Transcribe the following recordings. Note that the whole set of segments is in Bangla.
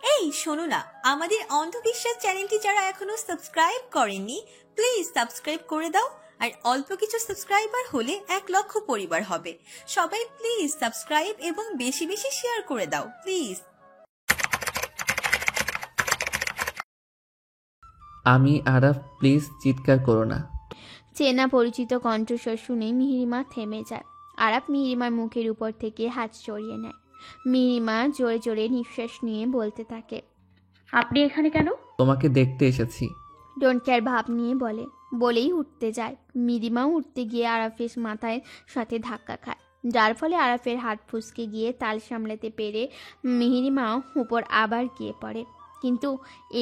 এই শোনো না, আমাদের অন্ধবিশ্বাস চ্যানেলটি যারা এখনো সাবস্ক্রাইব করেননি প্লিজ সাবস্ক্রাইব করে দাও। আর অল্প কিছু সাবস্ক্রাইবার হলে 1,00,000 পরিবার হবে। সবাই প্লিজ সাবস্ক্রাইব এবং বেশি বেশি শেয়ার করে দাও প্লিজ। আমি আরাফ, প্লিজ চিৎকার করো না। চেনা পরিচিত কণ্ঠস্বর শুনে মিহিরিমা থেমে যায়। আরাফ মিহিরিমার মুখের উপর থেকে হাত সরিয়ে নেয়। মিহিরিমা জোরে জোরে নিঃশ্বাস নিয়ে বলতে থাকে, আপনি এখানে কেন? তোমাকে দেখতে এসেছি। ডোন্ট কেয়ার ভাব নিয়ে বলেই উঠতে যায়। মিহিরিমাও উঠতে গিয়ে আরাফের মাথায় সাথে ধাক্কা খায়, যার ফলে আরাফের হাত ফুসকে গিয়ে তাল সামলাতে পেরে মিহিরিমাও উপর আবার গিয়ে পড়ে। কিন্তু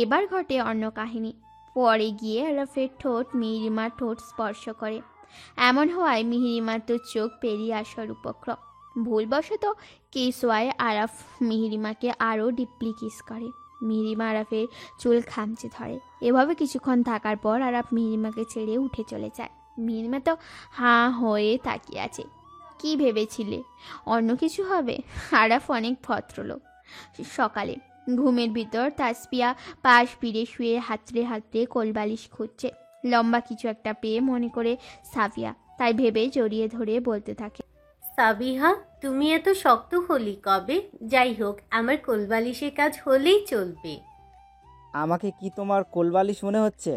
এবার ঘটে অন্য কাহিনী। পরে গিয়ে আরাফের ঠোঁট মিহিরিমার ঠোঁট স্পর্শ করে। এমন হওয়ায় মিহিরিমার তো চোখ পেরিয়ে আসার উপক্রম। ভুলবশত কেসওয়ায় আরাফ মিহিরিমাকে আরও ডিপলি কিস করে। মিহিরিমা আরাফের চুল খামচে ধরে। এভাবে কিছুক্ষণ থাকার পর আরাফ মিহিরিমাকে ছেড়ে উঠে চলে যায়। মিহিরিমা তো হাঁ হয়ে তাকিয়ে আছে। কি ভেবেছিলে অন্য কিছু হবে? আরাফ অনেক ভদ্রলোক। সকালে ঘুমের ভিতর তাসপিয়া পাশ ফিরে শুয়ে হাতড়ে হাতড়ে কোলবালিশ খুঁজছে। লম্বা কিছু একটা পেয়ে মনে করে সাফিয়া, তাই ভেবে জড়িয়ে ধরে বলতে থাকে, সাবিহা, তুমি এত শক্ত হলি কবে? যাই হোক, আমার কোলবালিশের কাজ হলেই চলবে। আমাকে কি তোমার কোলবালিশ মনে হচ্ছে?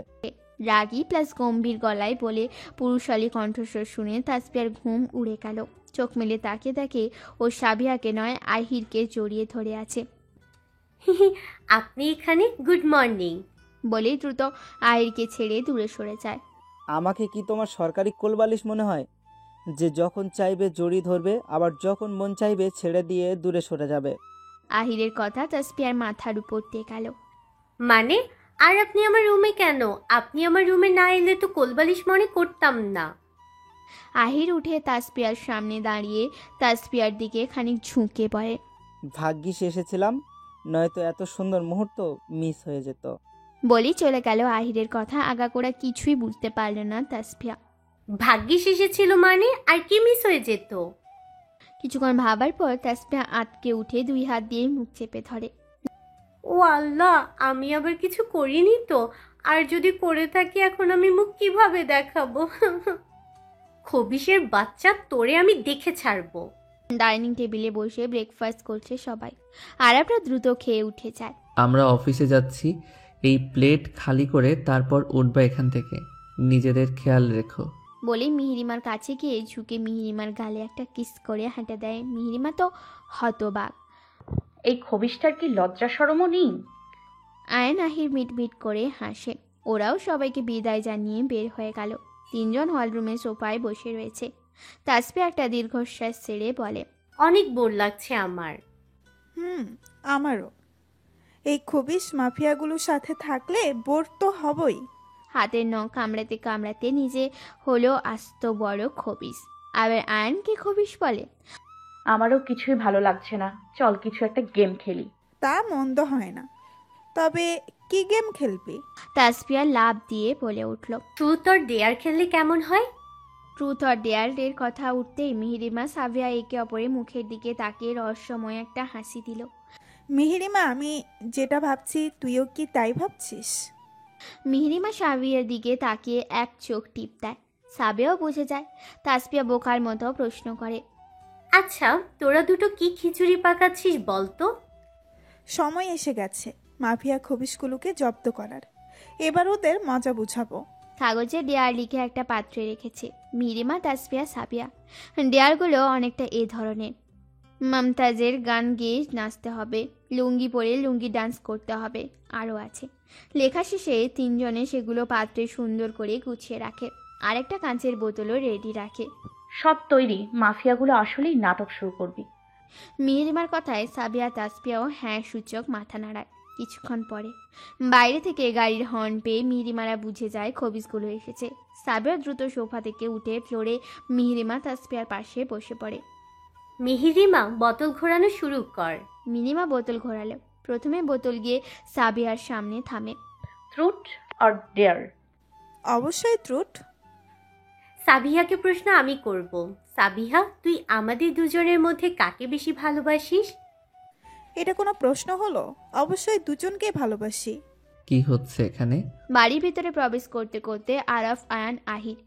রাগী প্লাস গম্ভীর গলায় বলে পুরুষালী কণ্ঠস্বর শুনে তাসপিয়ার ঘুম উড়ে গেল। চোখ মেলে তাকে দেখে ও সাবিয়াকে নয় আহিরকে জড়িয়ে ধরে আছে। আপনি এখানে? গুড মর্নিং বলেই দ্রুত আহিরকে ছেড়ে দূরে সরে যায়। আমাকে কি তোমার সরকারি কোলবালিশ মনে হয়, যে যখন চাইবে জড়িয়ে ধরবে, আবার যখন মন চাইবে ছেড়ে দিয়ে দূরে সরে যাবে? আহিরের কথা তাসপিয়ার মাথার উপর দিয়ে গেল। মানে? আর আপনি আমার রুমে কেন? আপনি আমার রুমে না এলে তো কোলবালিশ মনে করতাম না। আহির উঠে তাসপিয়ার সামনে দাঁড়িয়ে তাসপিয়ার দিকে খানিক ঝুঁকে পড়ে। ভাগ্যিস এসেছিলাম, নয়তো এত সুন্দর মুহূর্ত মিস হয়ে যেত। বলেই চলে গেল। আহিরের কথা আগাগোড়া কিছুই বুঝতে পারল না তাসপিয়া। ভাগ্যিস এসেছিল মানে? আর কি মিস হয়ে যেত? কিছুক্ষণ ভাবার পর তাসপিয়া আটকে উঠে 2 হাত দিয়ে মুখ চেপে ধরে। ও আল্লাহ, আমি আবার কিছু করিনি তো? আর যদি করে থাকি এখন আমি মুখ কিভাবে দেখাবো? খবিশের বাচ্চা, তোরে আমি দেখে ছাড়বো। ডাইনিং টেবিলে বসে ব্রেকফাস্ট করছে সবাই। আরাফরা দ্রুত খেয়ে উঠে যায়। আমরা অফিসে যাচ্ছি, এই প্লেট খালি করে তারপর উঠবা এখান থেকে। নিজেদের খেয়াল রেখো। বলে মিহিরিমার কাছে গিয়ে ঝুঁকে মিহিরিমার গালে একটা কিস করে হাঁটা দেয়। মিহিরিমা তো হতবাক। এই খবিশটার কি লজ্জা শরমও নেই? আয়ন আহির মিটমিট করে হাসে। ওরাও সবাইকে বিদায় জানিয়ে বের হয়ে গেল। 3 জন হলরুমে সোফায় বসে রয়েছে। তাসপিয়া একটা দীর্ঘশ্বাস ছেড়ে বলে, অনেক বোর লাগছে আমার। আমারও। এই খবিশ মাফিয়াগুলোর সাথে থাকলে বোর তো হবই। হাতের নখ কামড়াতে কামড়াতে নিজে হলো আস্ত বড় খবিশ। আবার আয়নকে খবিশ বলে। আমারও কিছুই ভালো লাগছে না, চল কিছু একটা গেম খেলি। তা মন্দ হয় না, তবে কি গেম খেলবি? তাসপিয়া লাভ দিয়ে বলে উঠল, ট্রুথ অর ডেয়ার খেললে কেমন হয়? ট্রুথ অর ডেয়ারের কথা উঠতেই মিহিরিমা সাভিয়া একে অপরের মুখের দিকে তাকিয়ে রহস্যময় একটা হাসি দিল। মিহিরিমা, আমি যেটা ভাবছি তুইও কি তাই ভাবছিস? মিহিরিমা সাবিয়ার দিকে তাকিয়ে এক চোখ টিপ দেয়। সাবিয়াও বুঝে যায়। তাসপিয়া বোকার মতো প্রশ্ন করে, আচ্ছা, তোরা দুটো কি খিচুড়ি পাকাচ্ছিস বলতো? সময় এসে গেছে মাফিয়া খবিশগুলোকে জব্দ করার। এবার ওদের মজা বুঝাবো। কাগজে ডেয়ার লিখে একটা পাত্রে রেখেছে মিহিরিমা, তাসপিয়া, সাবিয়া। ডেয়ারগুলো অনেকটা এ ধরনের: মমতাজের গান গেয়ে নাচতে হবে, লুঙ্গি পরে লুঙ্গি ডান্স করতে হবে, আরও আছে। লেখা শেষে 3 জনে সেগুলো পাত্রে সুন্দর করে গুছিয়ে রাখে। আর একটা কাঁচের বোতলও রেডি রাখে। সব তৈরি, মাফিয়াগুলো আসলেই নাটক শুরু করবি। মিহিরিমার কথায় সাবিয়া তাসপিয়াও হ্যাঁ সূচক মাথা নাড়ায়। কিছুক্ষণ পরে বাইরে থেকে গাড়ির হর্ন পেয়ে মিহিরিমারা বুঝে যায় খবিশগুলো এসেছে। সাবিয়া দ্রুত সোফা থেকে উঠে ফ্লোরে মিহিরিমা তাসপিয়ার পাশে বসে পড়ে। মিহিরিমা, বোতল ঘোরানো শুরু কর। মিনিমা বোতল ঘোরালো। প্রথমে বোতল গিয়ে সাবিয়ার সামনে থামে। Truth or dare? অবশ্যই ট্রুথ। সাবিহাকে প্রশ্ন আমি করব। সাবিহা, তুই আমাদের দুজনের মধ্যে কাকে বেশি ভালোবাসিস? এটা কোনো প্রশ্ন হলো? অবশ্যই দুজনকেই ভালোবাসি। কি হচ্ছে এখানে? বাড়ির ভিতরে প্রবেশ করতে করতে আরাফ, আয়ান, আহির।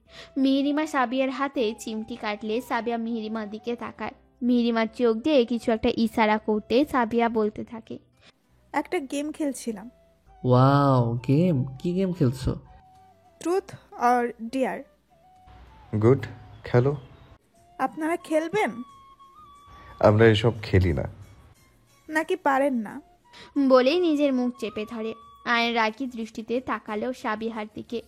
মিহিরিমা সাবিয়ার হাতে চিমটি কাটলে সাবিয়া মিহিরিমার দিকে তাকায়। মিহিরিমার চোখ দিয়ে কিছু একটা ইশারা করতে সাবিয়া বলতে থাকে। একটা গেম খেলছিলাম। Wow, game? কি গেম খেলছো? Truth or dare. গুড, খেলো। আপনারা খেলবেন আমরা এসব খেলি না। নাকি পারেন না? বলেই নিজের মুখ চেপে ধরে। আয়ন রাগী দৃষ্টিতে তাকালো সাবিহার দিকে।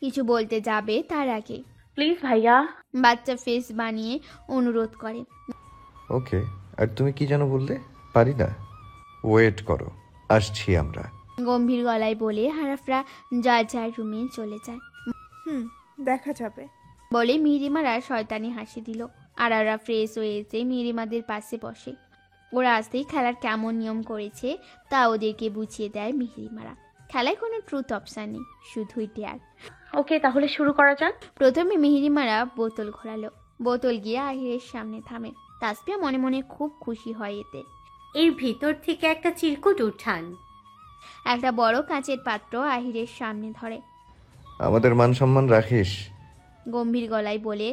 কিছু বলতে যাবে তার আগে প্লিজ ভাইয়া। বাচ্চা ফেস বানিয়ে অনুরোধ করে। ওকে, আর তুমি কি যেন বললে? পারি না? ওয়েট করো, আসছি আমরা। গম্ভীর গলায় বলে আরাফরা যার যার রুমে চলে যায়। দেখা যাবে। বলে মিহিরিমারা শয়তানি হাসি দিল। আর আরা ফ্রেশ হয়ে এসে মিহিরিমাদের পাশে বসে। ওরা আসতেই খেলার কেমন নিয়ম করেছে তা ওদেরকে বুঝিয়ে দেয় মিহিরিমারা। খেলায় কোনো ট্রুথ অপশান নেই, শুধুই ডেয়ার। ওকে, তাহলে শুরু করা যাক। প্রথমে মিহিরিমারা বোতল ঘোরালো। বোতল গিয়ে আহিরের সামনে থামে। তাসপিয়া মনে মনে খুব খুশি হয় এতে। এর ভিতর থেকে একটা চিরকুট উঠান। একটা বড় কাঁচের পাত্র আহিরের সামনে ধরে। আমাদের মান সম্মান রাখিস। গম্ভীর গলায় বলে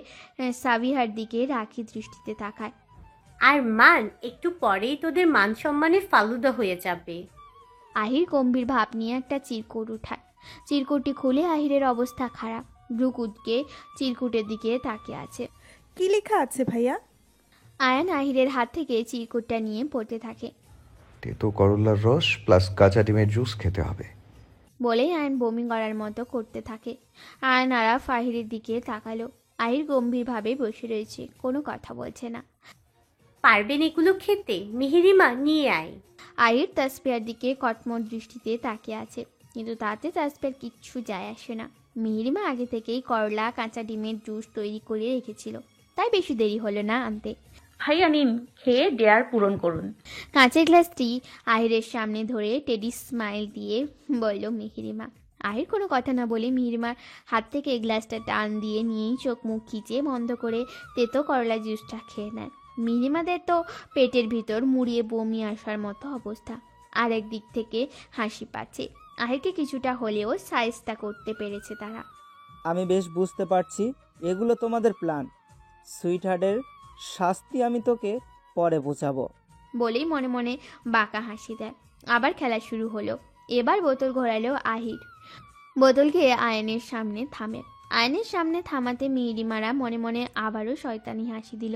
সাবিহার দিকে রাখি দৃষ্টিতে তাকায়। আর মান, একটু পরেই তোদের মান সম্মানের ফালুদা হয়ে যাবে। আহির গম্ভীর ভাব নিয়ে একটা চিরকুট উঠায়। চিরকুটটি খুলে আহিরের অবস্থা খারাপ। ব্রুকুটকে চিরকুটের দিকে তাকিয়ে আছে। কি লেখা আছে ভাইয়া? আয়ান আহিরের হাত থেকে চিরকুটটা নিয়ে পড়তে থাকে। তেতো করলার রস প্লাস কাঁচা ডিমের জুস খেতে হবে। বলেই আয়ন বমি করার মতো করতে থাকে। আয়ন আরাফ আহিরের দিকে তাকালো। আহির গম্ভীরভাবে বসে রয়েছে, কোনো কথা বলছে না। পারবেন এগুলো খেতে? মিহিরিমা, নিয়ে আয়। আহির তাসপিয়ার দিকে কটমট দৃষ্টিতে তাকিয়ে আছে, কিন্তু তাতে তাসপিয়ার কিচ্ছু যায় আসে না। মিহিরিমা আগে থেকেই করলা কাঁচা ডিমের জুস তৈরি করে রেখেছিল, তাই বেশি দেরি হলো না আনতে। ভাইয়া নিন, খেয়ে ডেয়ার পূরণ করুন। কাঁচের গ্লাসটি আহিরের সামনে ধরে টেডি স্মাইল দিয়ে বলল মিহিরিমা। আহির কোনো কথা না বলে মিহিরিমার হাত থেকে গ্লাসটা টান দিয়ে নিয়েই চোখ মুখ খিচে বন্ধ করে তেতো করলা জুসটা খেয়ে নেয়। মিহিরিমাদের তো পেটের ভিতর মুড়িয়ে বমি আসার মতো অবস্থা। আর একদিক থেকে হাসি পাচ্ছে। আহিরকে কিছুটা হলেও সাইজটা করতে পেরেছে তারা। আমি বেশ বুঝতে পারছি এগুলো তোমাদের প্ল্যান। সুইট হার্টের শাস্তি আমি তোকে পরে বোঝাবো। বলেই মনে মনে বাঁকা হাসি দেয়। আবার খেলা শুরু হলো। এবার বোতল ঘোরালো আহির। বোতল খেয়ে আয়নের সামনে থামে। আয়নের সামনে থামাতে মিহিরিমারা মনে মনে আবারও শয়তানি হাসি দিল।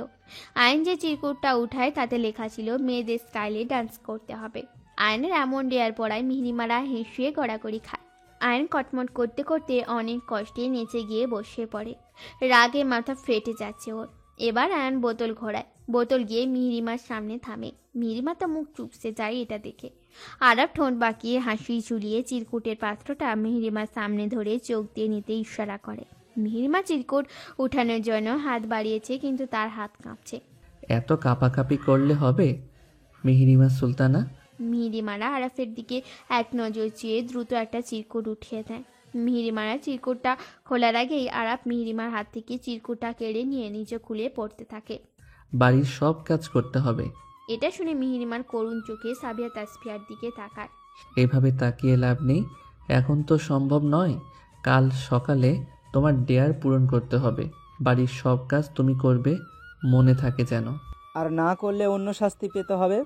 আয়ন যে চিরকুটটা উঠায় তাতে লেখা ছিল মেয়েদের স্টাইলে ডান্স করতে হবে। আয়নের এমন ডেয়ার পড়ায় মিহিরিমারা হেসে গড়াগড়ি খায়। আয়ন কটমট করতে করতে অনেক কষ্টে নেচে গিয়ে বসে পড়ে। রাগে মাথা ফেটে যাচ্ছে ওর। এবার আয়ন বোতল ঘোরায়। বোতল গিয়ে মিহিরিমার সামনে থামে। মিহিরিমা তো মুখ চুপসে যায় এটা দেখে। আরাফ ঠোঁট বাঁকিয়ে হাসি ঝুলিয়ে চিরকুটের পাত্রটা মিহিরিমার সামনে ধরে চোখ দিয়ে নিতে ইশারা করে। মিহিরিমা চিরকুট উঠানোর জন্য হাত বাড়িয়েছে, কিন্তু তার হাত কাঁপছে। এত কাঁপাকাঁপি করলে হবে মিহিরিমা সুলতানা? মিহিরিমারা আরাফের দিকে এক নজর চেয়ে দ্রুত একটা চিরকুট উঠিয়ে দেয়। মিহিরিমারা চিরকুটটা খোলার আগেই আরাফ মিহিরিমার হাত থেকে চিরকুটটা কেড়ে নিয়ে নিচে খুলে পড়তে থাকে। বাড়ির সব কাজ করতে হবে। এটা শুনে মিহিরিমার করুণ চোখে সাবিয়া তাসফিয়ার দিকে তাকায়। এভাবে তাকিয়ে লাভ নেই, এখন তো সম্ভব নয়। কাল সকালে তোমার ডেয়ার পূরণ করতে হবে। বাড়ির সব কাজ তুমি করবে, মনে থাকে যেন। আর না করলে অন্য শাস্তি পেতে হবে।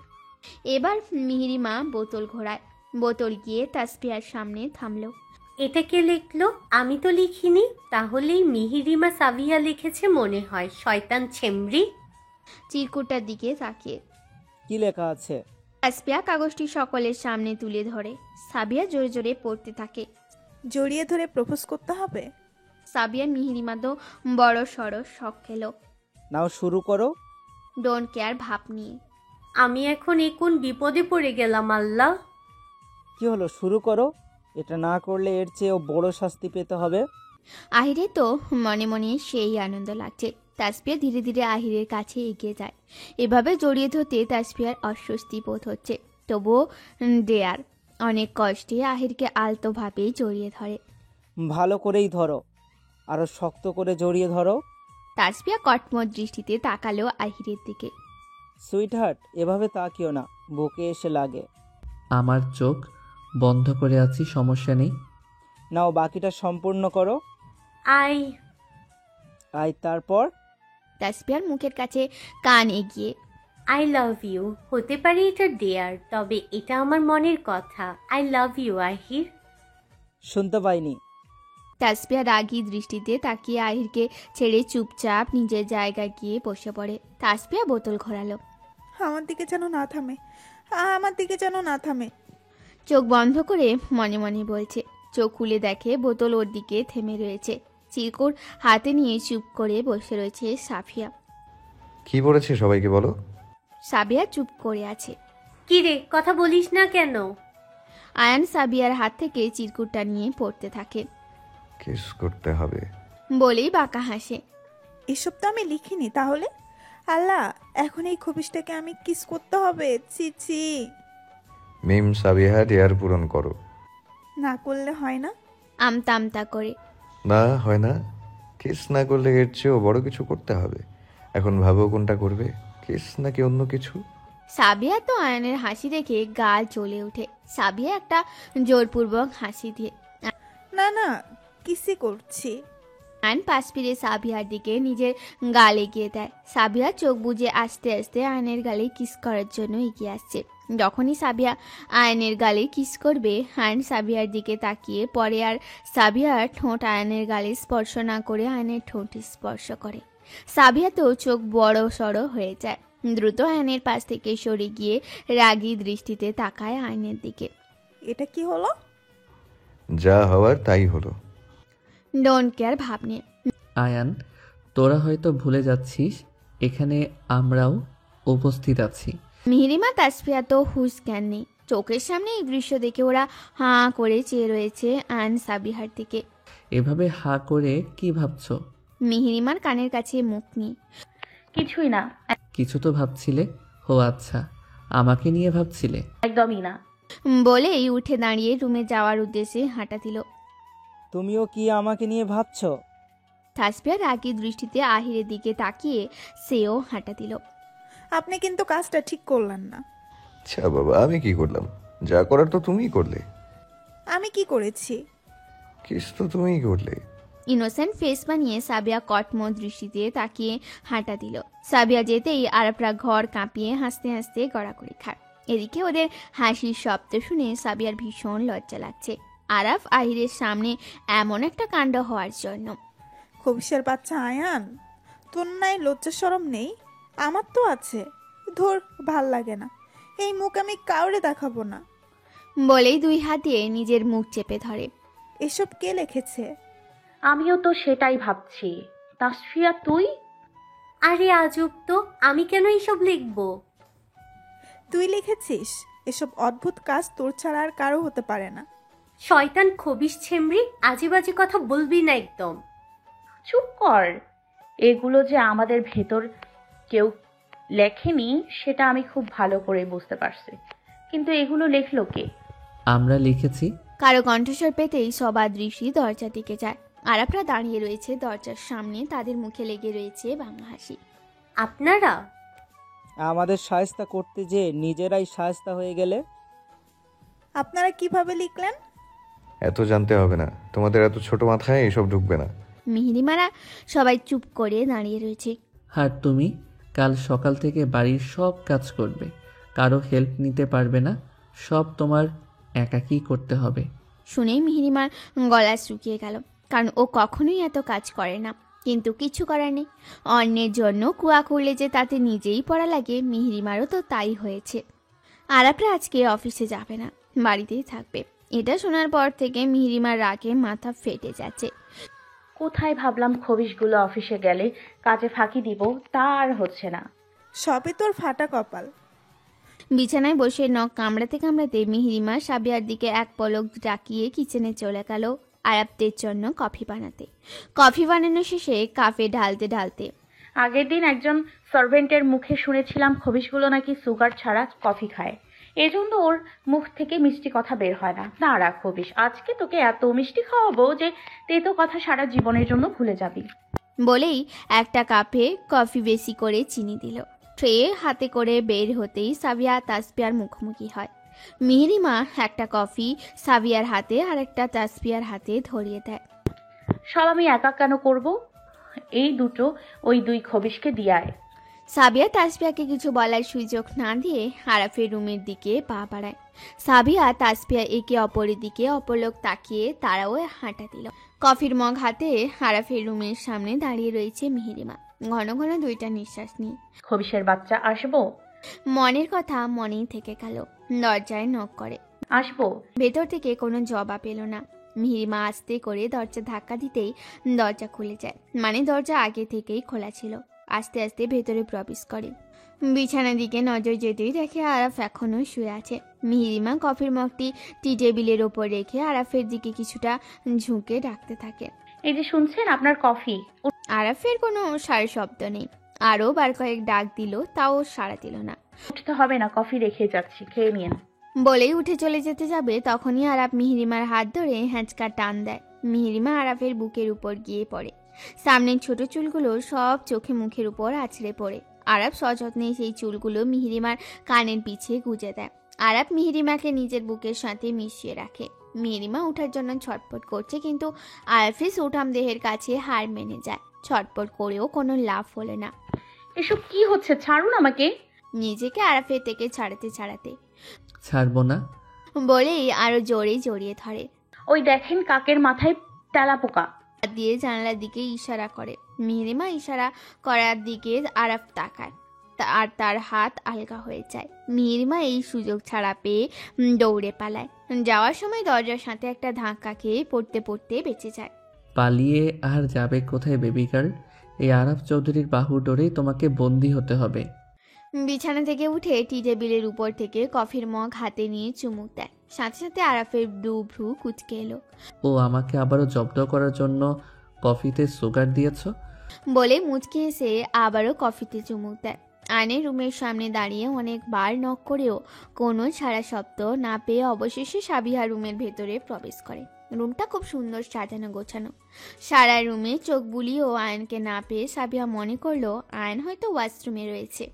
এবার মিহিরিমা বোতল ঘোরায়। বোতল গিয়ে তাসফিয়ার সামনে থামলো। এটা কে লিখলো? আমি তো লিখিনি। তাহলেই মিহিরিমা সাবিয়া লিখেছে মনে হয়। শয়তান ছেমরি। চিরকুটটার দিকে তাকিয়ে কি লেখা আছে? তাসফিয়া কাগজটি সকলের সামনে তুলে ধরে। সাবিয়া জোরে জোরে পড়তে থাকে। জড়িয়ে ধরে প্রপোজ করতে হবে। সাবিয়া মিহিরিমা তো বড় সড়ো শখ খেলো। নাও শুরু করো। ডোন্ট কেয়ার ভাব নিয়ে। আমি এখন কোন বিপদে পড়ে গেলাম আল্লাহ। কি হলো, শুরু করো। এটা না করলে এর চেয়েও বড় শাস্তি পেতে হবে। আহিরে তো মনে মনে সেই আনন্দ লাগছে। তাসফিয়া ধীরে ধীরে আহিরের কাছে এগিয়ে যায়। এভাবে জড়িয়ে ধরতে তাসফিয়ার অস্বস্তি বোধ হচ্ছে, তবুও ডেয়ার অনেক কষ্টে আহিরকে আলতোভাবেই জড়িয়ে ধরে। ভালো করেই ধরো, আরো শক্ত করে জড়িয়ে ধরো। তাসফিয়া কটমট দৃষ্টিতে তাকালো আহিরের দিকে। সুইট হার্ট, এভাবে তাকিও না, বুকে এসে লাগে। আমার চোখ বন্ধ করে আছি, সমস্যা নেই। নাও বাকিটা সম্পূর্ণ করো। আই তারপর তাসফিয়ার মুখের কাছে কান এগিয়ে আই লাভ ইউ। হতে পারে এটা ডেয়ার, তবে এটা আমার মনের কথা। I love you Ahir. শুনতে পাইনি। তাসফিয়া রাগী দৃষ্টিতে তাকিয়ে আহিরকে ছেড়ে চুপচাপ নিজের জায়গায় গিয়ে বসে পড়ে। তাসফিয়া বোতল ঘোরালো। আমার দিকে যেন না থামে, আমার দিকে যেন না থামে। চোখ বন্ধ করে মনে মনে বলছে। চোখ খুলে দেখে বোতল ওর দিকে থেমে রয়েছে। চিরকুট হাতে নিয়ে চুপ করে বসে রয়েছে সাফিয়া। কি বলেছে সবাইকে বলো। সাবিয়া চুপ করে আছে। কি রে, কথা বলিস না কেন? আয়ান সাবিয়ার হাত থেকে চিরকুটটা নিয়ে পড়তে থাকে। কিস করতে হবে বলেই বাঁকা হাসে। এসব তো আমি লিখিনি, তাহলে আল্লাহ এখন এই খবিসটাকে আমি কিস করতে হবে? ছি ছি, মিম সাবিহা ডেয়ার পূরণ করো। না করলে হয় না? আমতা আমতা করে। না হয় না, কিস না করলে এর চেয়েও বড় কিছু করতে হবে। এখন ভাবো কোনটা করবে, কিস নাকি অন্য কিছু। সাবিয়া তো আয়ানের হাসি দেখে গাল জ্বলে ওঠে। সাবিয়া একটা জোরপূর্বক হাসি দিয়ে না না, কিসই করছি। আয়ন পাশ ফিরে সাবিয়ার দিকে নিজের গাল এগিয়ে দেয়। সাবিয়া চোখ বুজে আস্তে আস্তে আয়নের গালে কিস করার জন্য এগিয়ে আসছে। যখনই সাবিয়া আয়নের গালে কিস করবে, আয়ন সাবিয়ার দিকে তাকিয়ে পরে আর সাবিয়ার ঠোঁট আয়নের গালে স্পর্শ না করে আয়নের ঠোঁট স্পর্শ করে। সাবিয়া তো চোখ বড় সড়ো হয়ে যায়। দ্রুত আয়নের পাশ থেকে সরে গিয়ে রাগী দৃষ্টিতে তাকায় আয়নের দিকে। এটা কি হলো? যা হওয়ার তাই হলো। ডোন্ট কেয়ার ভাব নিয়ে। আয়ান, তোরা হয়তো ভুলে যাচ্ছিস এখানে আমরাও উপস্থিত আছি। মিহিরিমা তাসফিয়া তো হুঁশ জ্ঞান নেই। চোখের সামনে এই দৃশ্য দেখে ওরা হাঁ করে চেয়ে রয়েছে আয়ন সাবিহার দিকে। এভাবে হা করে কি ভাবছো? মিহিরিমার কানের কাছে মুখ নিয়ে। কিছুই না, কিছু তো ভাবছিলে। ও আচ্ছা, আমাকে নিয়ে ভাবছিলে। একদমই না। বলেই উঠে দাঁড়িয়ে রুমে যাওয়ার উদ্দেশ্যে হাঁটা দিল। তুমিও কি আমাকে নিয়ে ভাবছো? তাসফিয়া রাগী দৃষ্টিতে আহিরের দিকে তাকিয়ে সেও হাঁটা দিল। আপনি কিন্তু কাজটা ঠিক করলেন না। আচ্ছা বাবা, আমি কি করলাম? যা করার তো তুমিই করলে। আমি কি করেছি? কিস তো তুমিই করলে। ইনোসেন্ট ফেস বানিয়ে সাবিয়া কটম দৃষ্টিতে তাকিয়ে হাঁটা দিল। সাবিয়া যেতেই আরাপরা ঘর কাঁপিয়ে হাসতে হাসতে গড়াগড়ি খায়। এদিকে ওদের হাসির শব্দ শুনে সাবিয়ার ভীষণ লজ্জা লাগছে আরাফ আহিরের সামনে এমন একটা কাণ্ড হওয়ার জন্য। খবিসের বাচ্চা আয়ান, তোর নাই লজ্জা শরম নেই? আমার তো আছে। ধর, ভাল লাগে না। এই মুখ আমি কাউরে দেখাবো না। বলেই দুই হাত দিয়ে নিজের মুখ চেপে ধরে। এসব কে লিখেছে? আমিও তো সেটাই ভাবছি। তাসফিয়া তুই? আরে আজব তো, আমি কেন এইসব লিখবো? তুই লিখেছিস? এসব অদ্ভুত কাজ তোর ছাড়া আর কারো হতে পারে না। শয়তান খবিস ছেমরি, আজে বাজে কথা বলবি না একদম। চুপ কর। এগুলো যে আমাদের ভেতর কেউ লেখেনি সেটা আমি খুব ভালো করে বুঝতে পারছি, কিন্তু এগুলো লেখলো কে? আমরা লিখেছি। কারো কণ্ঠস্বর পেতেই সবার দৃষ্টি দরজার দিকে যায়। আরাপরা দাঁড়িয়ে রয়েছে দরজার সামনে, তাদের মুখে লেগে রয়েছে বাংলা হাসি। আপনারা? আমাদের সায়স্তা করতে যে নিজেরাই সায়স্তা হয়ে গেলে। আপনারা কিভাবে লিখলেন? এত জানতে হবে না, তোমাদের এত ছোট মাথায় এসব ঢুকবে না। মিহিরিমারা সবাই চুপ করে দাঁড়িয়ে রয়েছে। আর তুমি কাল সকাল থেকে বাড়ির সব কাজ করবে, কারো হেল্প নিতে পারবে না, সব তোমার একাকী করতে হবে। শুনেই মিহিরিমার গলা শুকিয়ে গেল, কারণ ও কখনোই এত কাজ করে না। কিন্তু কিছু করার নেই। অন্যের জন্য কুয়া করলে যে তাতে নিজেই পড়া লাগে, মিহিরিমারও তো তাই হয়েছে। আরাপরা আজকে অফিসে যাবে না, বাড়িতেই থাকবে। এটা শোনার পর থেকে মিহিরিমার রাগে মাথা ফেটে যাচ্ছে। কোথায় ভাবলাম খবিশগুলো অফিসে গেলে কাজে ফাঁকি দিব, তা আর হচ্ছে না। সবে তোর ফাটা কপাল। বিছানায় বসে নখ কামড়াতে কামড়াতে মিহিরিমা সাবিয়ার দিকে এক পলক ডাকিয়ে কিচেনে চলে গেল আরাবদের জন্য কফি বানাতে। কফি বানানো শেষে কাপে ঢালতে ঢালতে, আগের দিন একজন সার্ভেন্টের মুখে শুনেছিলাম খবিশগুলো নাকি সুগার ছাড়া কফি খায়, এজন্য ওর মুখ থেকে মিষ্টি কথা বের হয় না। দাঁড়া খবিশ, আজকে তোকে এত মিষ্টি খাওয়াবো যে তেতো কথা সারা জীবনের জন্য ভুলে যাবি। বলেই একটা কাপে কফি বেশি করে চিনি দিল। ট্রে হাতে করে বের হতেই সাবিয়া তাসপিয়ার মুখোমুখি হয়। মিহিরিমা একটা কফি সাবিয়ার হাতে আর একটা তাসপিয়ার হাতে ধরিয়ে দেয়। সব আমি একা কেন করব? এই দুটো ওই দুই খবিশকে দিয়ায়। সাবিয়া তাসপিয়াকে কিছু বলার সুযোগ না দিয়ে আরাফের রুমের দিকে পা বাড়ায়। সাবিয়া তাসপিয়া একে অপরের দিকে অপলক তাকিয়ে তারাও হাঁটা দিল। কফির মগ হাতে আরাফের রুমের সামনে দাঁড়িয়ে রয়েছে মিহিরিমা, ঘন ঘন দুইটা নিঃশ্বাস নিয়ে। খবিশের বাচ্চা, আসবো? মনের কথা মনেই থেকে গেল। দরজায় নক করে। আসবো। ভেতর থেকে কোনো জবাব এলো না। মিহিরিমা আস্তে করে দরজা ধাক্কা দিতেই দরজা খুলে যায়, মানে দরজা আগে থেকেই খোলা ছিল। আস্তে আস্তে ভেতরে প্রবেশ করে। বিছানার দিকে নজর যেতেই দেখে আরাফ এখনো শুয়ে আছে। মিহিরিমা কফির মগটি টি টেবিলের ওপর রেখে আরাফের দিকে কিছুটা ঝুঁকে ডাকতে থাকে। এই যে শুনছেন, আপনার কফি। আরাফের কোনো সারা শব্দ নেই। আরও বার কয়েক ডাক দিল, তাও সাড়া দিল না। উঠতে হবে না, কফি রেখে যাচ্ছি, খেয়ে নিন। বলেই উঠে চলে যেতে যাবে, তখনই আরাফ মিহিরিমার হাত ধরে হ্যাঁচকা টান দেয়। মিহিরিমা আরাফের বুকের উপর গিয়ে পড়ে। সামনের ছোট চুলগুলো সব চোখে মুখের উপর আছড়ে পড়ে। আরাফ সযত্নে সেই চুলগুলো মিহিরিমার কানের পিছে গুজে দেয়। আরাফ মিহিরিমাকে নিজের বুকের সাথে মিশিয়ে রাখে। মিহিরিমা ওঠার জন্য ছটপট করছে, কিন্তু আরাফের সুঠাম দেহের কাছে হার মেনে যায়। ছটপট করেও কোনো লাভ হলো না। এসব কি হচ্ছে? ছাড়ুন আমাকে। নিজেকে আরাফের থেকে ছাড়াতে ছাড়বো না বলেই আরো জোরে জড়িয়ে ধরে। ওই দেখেন, কাকের মাথায় তেলা পোকা। হাত দিয়ে জানালার দিকে ইশারা করে। মিহিরিমা ইশারা করার দিকে আরাফ তাকায়, আর তার হাত আলগা হয়ে যায়। মিহিরিমা এই সুযোগ ছাড়া পেয়ে দৌড়ে পালায়। যাওয়ার সময় দরজার সাথে একটা ধাক্কা খেয়ে পড়তে পড়তে বেঁচে যায়। পালিয়ে আর যাবে কোথায় বেবি গার্ল? এই আরাফ চৌধুরীর বাহু ডোরেই তোমাকে বন্দি হতে হবে। বিছানা থেকে উঠে টি টেবিলের উপর থেকে কফির মগ হাতে নিয়ে চুমুক দেয়। সাথে সাথে আরাফের ভ্রু কুচকে এলো। ও আমাকে আবারও জব্দ করার জন্য কফিতে সুগার দিয়েছ? বলে মুচকে এসে আবারও কফিতে চুমুক দেয়। আয়নের রুমের সামনে দাঁড়িয়ে অনেকবার নক করেও কোনো সারা শব্দ না পেয়ে অবশেষে সাবিহা রুমের ভেতরে প্রবেশ করে। রুমটা খুব সুন্দর সাজানো গোছানো। সারা রুমে চোখ বুলিয়েও আয়নকে না পেয়ে সাবিহা মনে করলো আয়ন হয়তো ওয়াশরুমে রয়েছে।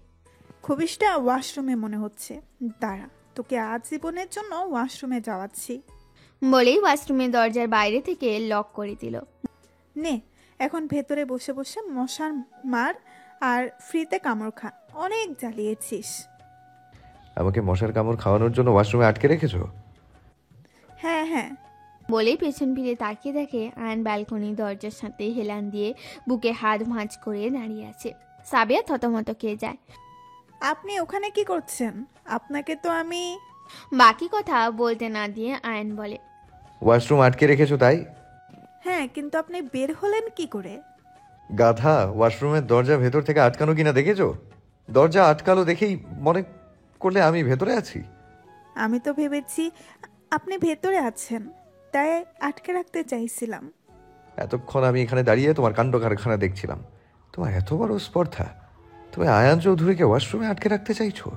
খবিশটা ওয়াশরুমে মনে হচ্ছে, দাঁড়া তোকে আজীবনের জন্য ওয়াশরুমে যাওয়াচ্ছি। বলেই ওয়াশরুমের দরজার বাইরে থেকে লক করে দিল। নে এখন ভেতরে বসে বসে মশার মার আর ফ্রিতে কামড় খা, অনেক জ্বালিয়েছিস। আমাকে মশার কামড় খাওয়ানোর জন্য ওয়াশরুমে আটকে রেখেছো? হ্যাঁ হ্যাঁ। বলেই পেছন ফিরে তাকিয়ে দেখে আয়ন ব্যালকনি দরজার সাথে হেলান দিয়ে বুকে হাত ভাঁজ করে দাঁড়িয়ে আছে। সাবিয়া থতমত খেয়ে যায়। আপনি ওখানে কি করছেন? আপনাকে তো আমি। বাকি কথা বলতে না দিয়ে আয়ন বলে, ওয়াশরুম আটকে রেখেছো তাই? হ্যাঁ, কিন্তু আপনি বের হলেন কি করে? গাধা, ওয়াশরুমের দরজা ভেতর থেকে আটকানো কিনা দেখেছো? দরজা আটকালো দেখেই মনে করলে আমি ভেতরে আছি। আমি তো ভেবেছি আপনি ভেতরে আছেন, তাই আটকে রাখতে চাইছিলাম। এতক্ষণ আমি এখানে দাঁড়িয়ে তোমার কাণ্ড কারখানা দেখছিলাম। তোমার এত বড় স্পর্ধা, তুমি আয়ান চৌধুরীকে ওয়াশরুমে আটকে রাখতে চাইছো?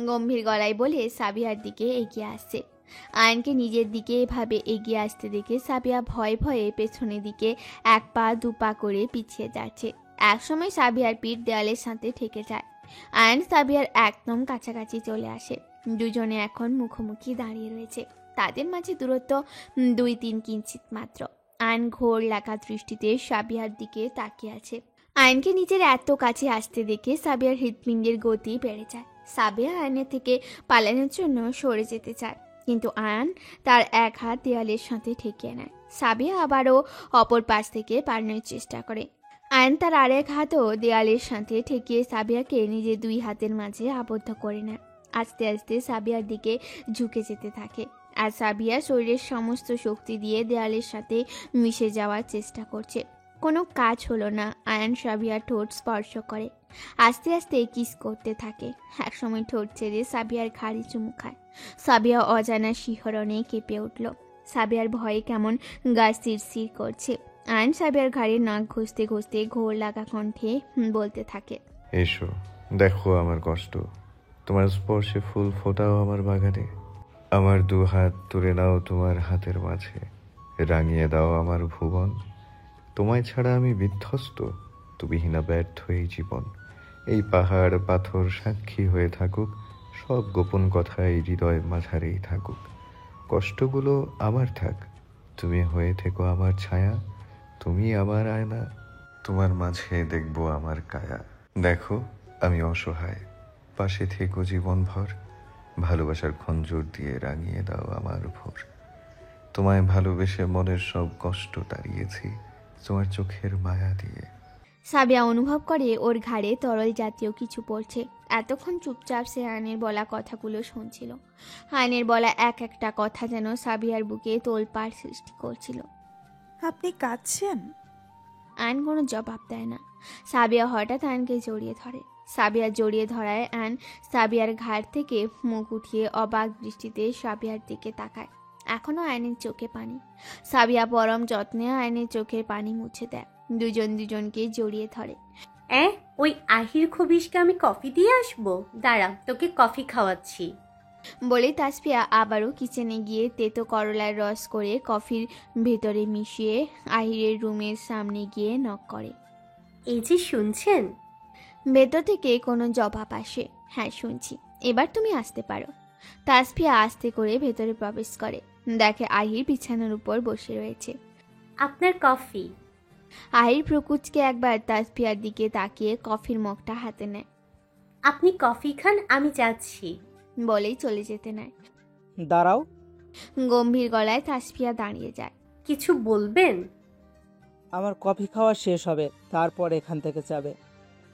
গম্ভীর গলায় বলে সাবিয়ার দিকে এগিয়ে আসছে। আয়নকে নিজের দিকে এভাবে এগিয়ে আসতে দেখে সাবিয়া ভয়ে ভয়ে পেছনের দিকে এক পা দু পা করে পিছিয়ে যাচ্ছে। একসময় সাবিয়ার পিঠ দেয়ালের সাথে ঠেকে যায়। আয়ন সাবিয়ার একদম কাছাকাছি চলে আসে। দুজনে এখন মুখোমুখি দাঁড়িয়ে রয়েছে। তাদের মাঝে দূরত্ব 2-3 কিঞ্চিত মাত্র। আয়ন ঘোর লাগা দৃষ্টিতে সাবিয়ার দিকে তাকিয়ে আছে। আয়নকে নিজের এত কাছে আসতে দেখে সাবিয়ার হৃৎপিণ্ডের গতি বেড়ে যায়। সাবিয়া আয়নের থেকে পালানোর জন্য সরে যেতে চায়, কিন্তু আয়ন তার এক হাত দেয়ালের সাথে ঠেকিয়ে নেয়। সাবিয়া আবারও অপর পাশ থেকে পালানোর চেষ্টা করে। আয়ন তার আরেক হাতও দেয়ালের সাথে ঠেকিয়ে সাবিয়াকে নিজের 2 হাতের মাঝে আবদ্ধ করে নেয়। আস্তে আস্তে সাবিয়ার দিকে ঝুঁকে যেতে থাকে, আর সাবিয়া শরীরের সমস্ত শক্তি দিয়ে দেয়ালের সাথে মিশে যাওয়ার চেষ্টা করছে। কোনো কাজ হলো না। আয়ন সাবিয়ার ঠোঁট স্পর্শ করে, আস্তে আস্তে কিস করতে থাকে। একসময় ঠোঁট ছেড়ে সাবিয়ার ঘাড়ে চুমু খায়। সাবিয়া অজানা শিহরণে কেঁপে উঠল। সাবিয়ার ভয়ে কেমন গা শিরশির করছে। আয়ন সাবিয়ার ঘাড়ে নাক ঘষতে ঘষতে ঘোর লাগা কণ্ঠে বলতে থাকে, এসো দেখো আমার কষ্ট, তোমার স্পর্শে ফুল ফোটাও আমার বাগানে। আমার 2 হাত তুলে নাও তোমার হাতের মাঝে, রাঙিয়ে দাও আমার ভুবন। তোমায় ছাড়া আমি বিধ্বস্ত, তুমিহীনা ব্যর্থ এই জীবন। এই পাহাড় পাথর সাক্ষী হয়ে থাকুক, সব গোপন কথা এই হৃদয় মাঝারেই থাকুক। কষ্টগুলো আমার থাক, তুমি হয়ে থেকো আমার ছায়া, তুমি আমার আয়না, তোমার মাঝে দেখবো আমার কায়া। দেখো আমি অসহায়, পাশে থেকো জীবনভর, ভালোবাসার খঞ্জর দিয়ে রাঙিয়ে দাও আমার ভোর। তোমায় ভালোবেসে মনের সব কষ্ট তাড়িয়েছি, তোমার চোখের মায়া দিয়ে। সাবিয়া অনুভব করে ওর ঘাড়ে তরল জাতীয় কিছু পড়ছে। এতক্ষণ চুপচাপ সে আয়নের বলা কথাগুলো শুনছিল। আয়নের বলা এক একটা কথা যেন সাবিয়ার বুকে তোলপাড় সৃষ্টি করছিল। আপনি কাঁদছেন? আয়ন কোনো জবাব দেয় না। সাবিয়া হঠাৎ আয়নকে জড়িয়ে ধরে। সাবিয়া জড়িয়ে ধরায় আয়ন সাবিয়ার ঘাড় থেকে মুখ উঠিয়ে অবাক দৃষ্টিতে সাবিয়ার দিকে তাকায়। এখনো আয়নের চোখে পানি। সাবিয়া পরম যত্নে আয়নের চোখের পানি মুছে দেয়। দুজন দুজনকে জড়িয়ে ধরে। ওই আহির খবিশকে আমি কফি দিয়ে আসবো, দাঁড়া তোকে কফি খাওয়াচ্ছি। বলে তাসফিয়া আবারও কিচেনে গিয়ে তেতো করলার রস করে কফির ভেতরে মিশিয়ে আহিরের রুমের সামনে গিয়ে নক করে। এই যে শুনছেন? ভেতর থেকে কোনো জবাব আসে। হ্যাঁ শুনছি, এবার তুমি আসতে পারো। তাসফিয়া আস্তে করে ভেতরে প্রবেশ করে। দেখে আহির বিছানার উপর বসে রয়েছে। আপনার কফি। আহির প্রকুচকে একবার তাসফিয়ার দিকে তাকিয়ে কফির মগটা হাতে নেয়। আপনি কফি খান, আমি যাচ্ছি বলেই চলে যেতে নেয়। দাঁড়াও। গম্ভীর গলায় তাসফিয়া দাঁড়িয়ে যায়। কিছু বলবেন? আমার কফি খাওয়া শেষ হবে, তারপর এখান থেকে যাবে।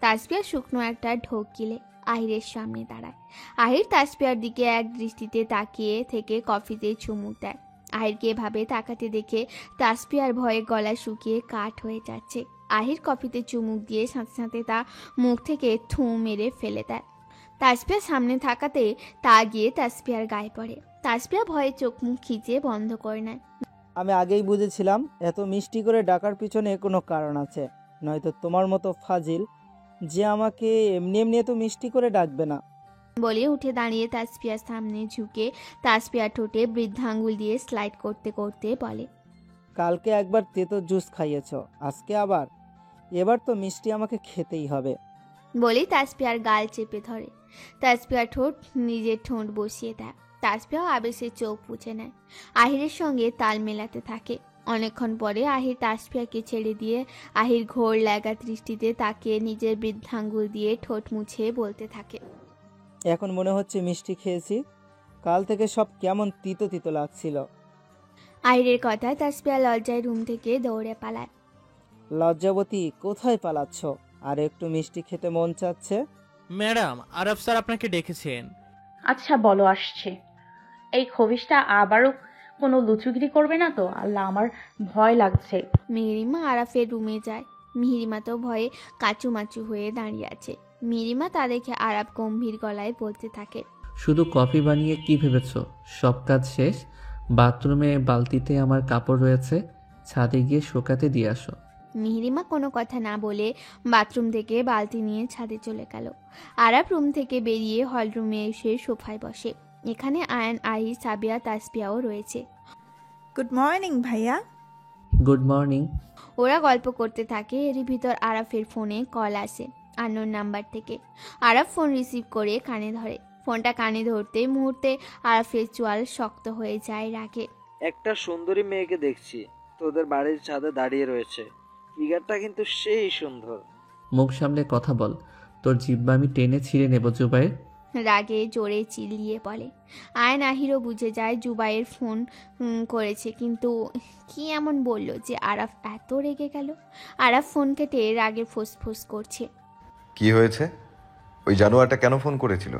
তাসফিয়া শুকনো একটা ঢোক গিলে আহিরের সামনে দাঁড়ায়। আহির তাসফিয়ার দিকে এক দৃষ্টিতে তাকিয়ে থেকে কফিতে চুমুক দেয়। আহিরকে এভাবে তাকাতে দেখে তাসফিয়ার ভয়ে গলা শুকিয়ে কাঠ হয়ে যাচ্ছে। আহির কফিতে চুমুক দিয়ে সাথে সাথে তা মুখ থেকে থু মেরে ফেলে দেয়। তাসফিয়া সামনে থাকাতে তা গিয়ে তাসফিয়ার গায়ে পড়ে। তাসফিয়া ভয়ে চোখ মুখ খিচে বন্ধ করে নেয়। আমি আগেই বুঝেছিলাম এত মিষ্টি করে ডাকার পিছনে কোনো কারণ আছে, নয়তো তোমার মতো ফাজিল যে আমাকে এমনি এমনি এত মিষ্টি করে ডাকবে না। বলে উঠে দাঁড়িয়ে তাসফিয়ার সামনে ঝুঁকে তাসফিয়া ঠোঁটে বৃদ্ধাঙ্গুল দিয়ে স্লাইড করতে করতে বলে, কালকে একবার তেতো জুস খাইয়েছ, আজকে আবার? এবার তো মিষ্টি আমাকে খেতেই হবে। বলেই তাসফিয়ার গাল চেপে ধরে। তাসফিয়ার ঠোঁট নিজের ঠোঁট বসিয়ে দেয়। তাসফিয়াও আবেশে চোখ মুছে নেয়। আহিরের সঙ্গে তাল মেলাতে থাকে। অনেকক্ষণ পরে আহির তাসফিয়াকে ছেড়ে দিয়ে আহির ঘোর লাগা দৃষ্টিতে তাকে নিজের বৃদ্ধাঙ্গুল দিয়ে ঠোঁট মুছে বলতে থাকে, এখন মনে হচ্ছে মিষ্টি খেয়েছি, কাল থেকে সব কেমন তিতো তিতো লাগছিল। আহিরের কথায় তাসফিয়া লজ্জায় রুম থেকে দৌড়ে পালায়। লজ্জাবতী, কোথায় পালাচ্ছ? আর একটু মিষ্টি খেতে মন চাচ্ছে। ম্যাডাম, আরব স্যার আপনাকে ডেকেছেন। আচ্ছা বলো, আসছে। এই খবিশটা আবারও কোনো লুচুগিরি করবে না তো? আল্লাহ, আমার ভয় লাগছে। মিহিরিমা আরাফের রুমে যায়। মিহিরিমা তো ভয়ে কাচুমাচু হয়ে দাঁড়িয়ে আছে। মিহিরিমা তা দেখে আরাফ গম্ভীর গলায় বলতে থাকে, শুধু কফি বানিয়ে কি ভেবেছ? সব কাজ শেষ। বাথরুমে বালতিতে আমার কাপড় রয়েছে, ছাদে গিয়ে শুকাতে দিয়ে আসো। মিহিরিমা কোনো কথা না বলে বাথরুম থেকে বালতি নিয়ে ছাদে চলে গেল। আরাফ রুম থেকে বেরিয়ে হল রুমে এসে সোফায় বসে। এখানে আয়ান, আহি, সাবিয়া, তাসফিয়াও রয়েছে। গুড মর্নিং ভাইয়া। Good morning. ওরা গল্প করতে থাকে। এরই ভিতর আরাফের ফোনে কল আসে আননোন নাম্বার থেকে। আরাফ ফোন রিসিভ করে কানে ধরে। ফোনটা কানে ধরতেই মুহূর্তে আরাফের চোয়াল শক্ত হয়ে যায় রাগে। একটা সুন্দরী মেয়েকে দেখছি তোদের বাড়ির ছাদে দাঁড়িয়ে রয়েছে, ফিগারটা কিন্তু সেই সুন্দর। মুখ সামলে কথা বল, তোর জিহ্বা আমি টেনে ছিঁড়ে নেব জুবাইর। রাগে জোরে চিল্লিয়ে বলে। আয়ন আহিরও বুঝে যায় জুবাইর ফোন করেছে, কিন্তু কি এমন বলল যে আরাফ এত রেগে গেল। আরাফ ফোন কেটে রাগে ফোঁস করছে। কি হয়েছে? ওই জানোয়ারটা কেন ফোন করেছিল?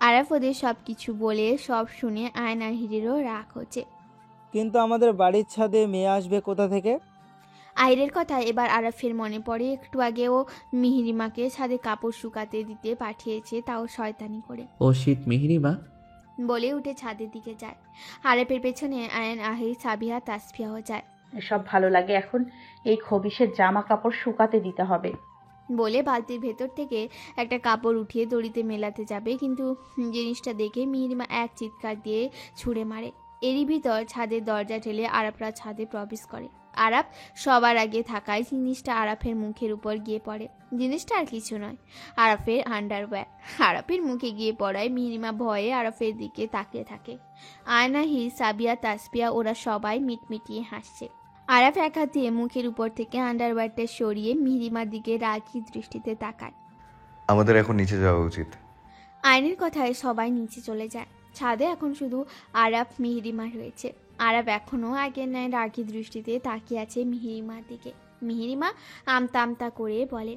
আরাফ ওদের সব কিছু বলে সব শুনে আয়ন আহিরেরও রাগ হচ্ছে। কিন্তু আমাদের বাড়ির ছাদে মেয়ে আসবে কোথা থেকে? আহিরের কথা এবার আরাফের মনে পড়ে। একটু আগেও মিহিরিমাকে ছাদে কাপড় শুকাতে দিতে পাঠিয়েছে, তাও শয়তানি করে। ও শিট, মিহিরিমা। বলে উঠে ছাদের দিকে যায়। আরাফের পেছনে আয়ন, আহির, সাবিহা, তাসফিয়াও যায়। এসব ভালো লাগে, এখন এই খবিশের জামা কাপড় শুকাতে দিতে হবে। বলে বালতির ভেতর থেকে একটা কাপড় উঠিয়ে দড়িতে মেলাতে যাবে, কিন্তু জিনিসটা দেখে মিহিরিমা এক চিৎকার দিয়ে ছুঁড়ে মারে। এরই ভিতর ছাদের দরজা ঠেলে আরাফরা ছাদে প্রবেশ করে। আরাফ সবার আগে থাকায় জিনিসটা আরাফের মুখের উপর গিয়ে পড়ে। জিনিসটা আর কিছু নয়, আরাফের আন্ডারওয়্যার। আরাফের মুখে গিয়ে পড়ায় মিহিরিমা ভয়ে আরাফের দিকে তাকিয়ে থাকে। আয়নাহি, সাবিয়া, তাসপিয়া ওরা সবাই মিটমিটিয়ে হাসছে। আরাফ এক হাত দিয়ে মুখের উপর থেকে আন্ডারওয়্যারটা সরিয়ে মিহিরিমার দিকে রাগী দৃষ্টিতে তাকায়। আমাদের এখন নিচে যাওয়া উচিত। আইনের কথায় সবাই নিচে চলে যায়। ছাদে এখন শুধু আরাফ, মিহিরিমা রয়েছে। আরাফ এখনও আগের ন্যায় রাগী দৃষ্টিতে তাকিয়ে আছে মিহিরিমার দিকে। মিহিরিমা আমতা আমতা করে বলে,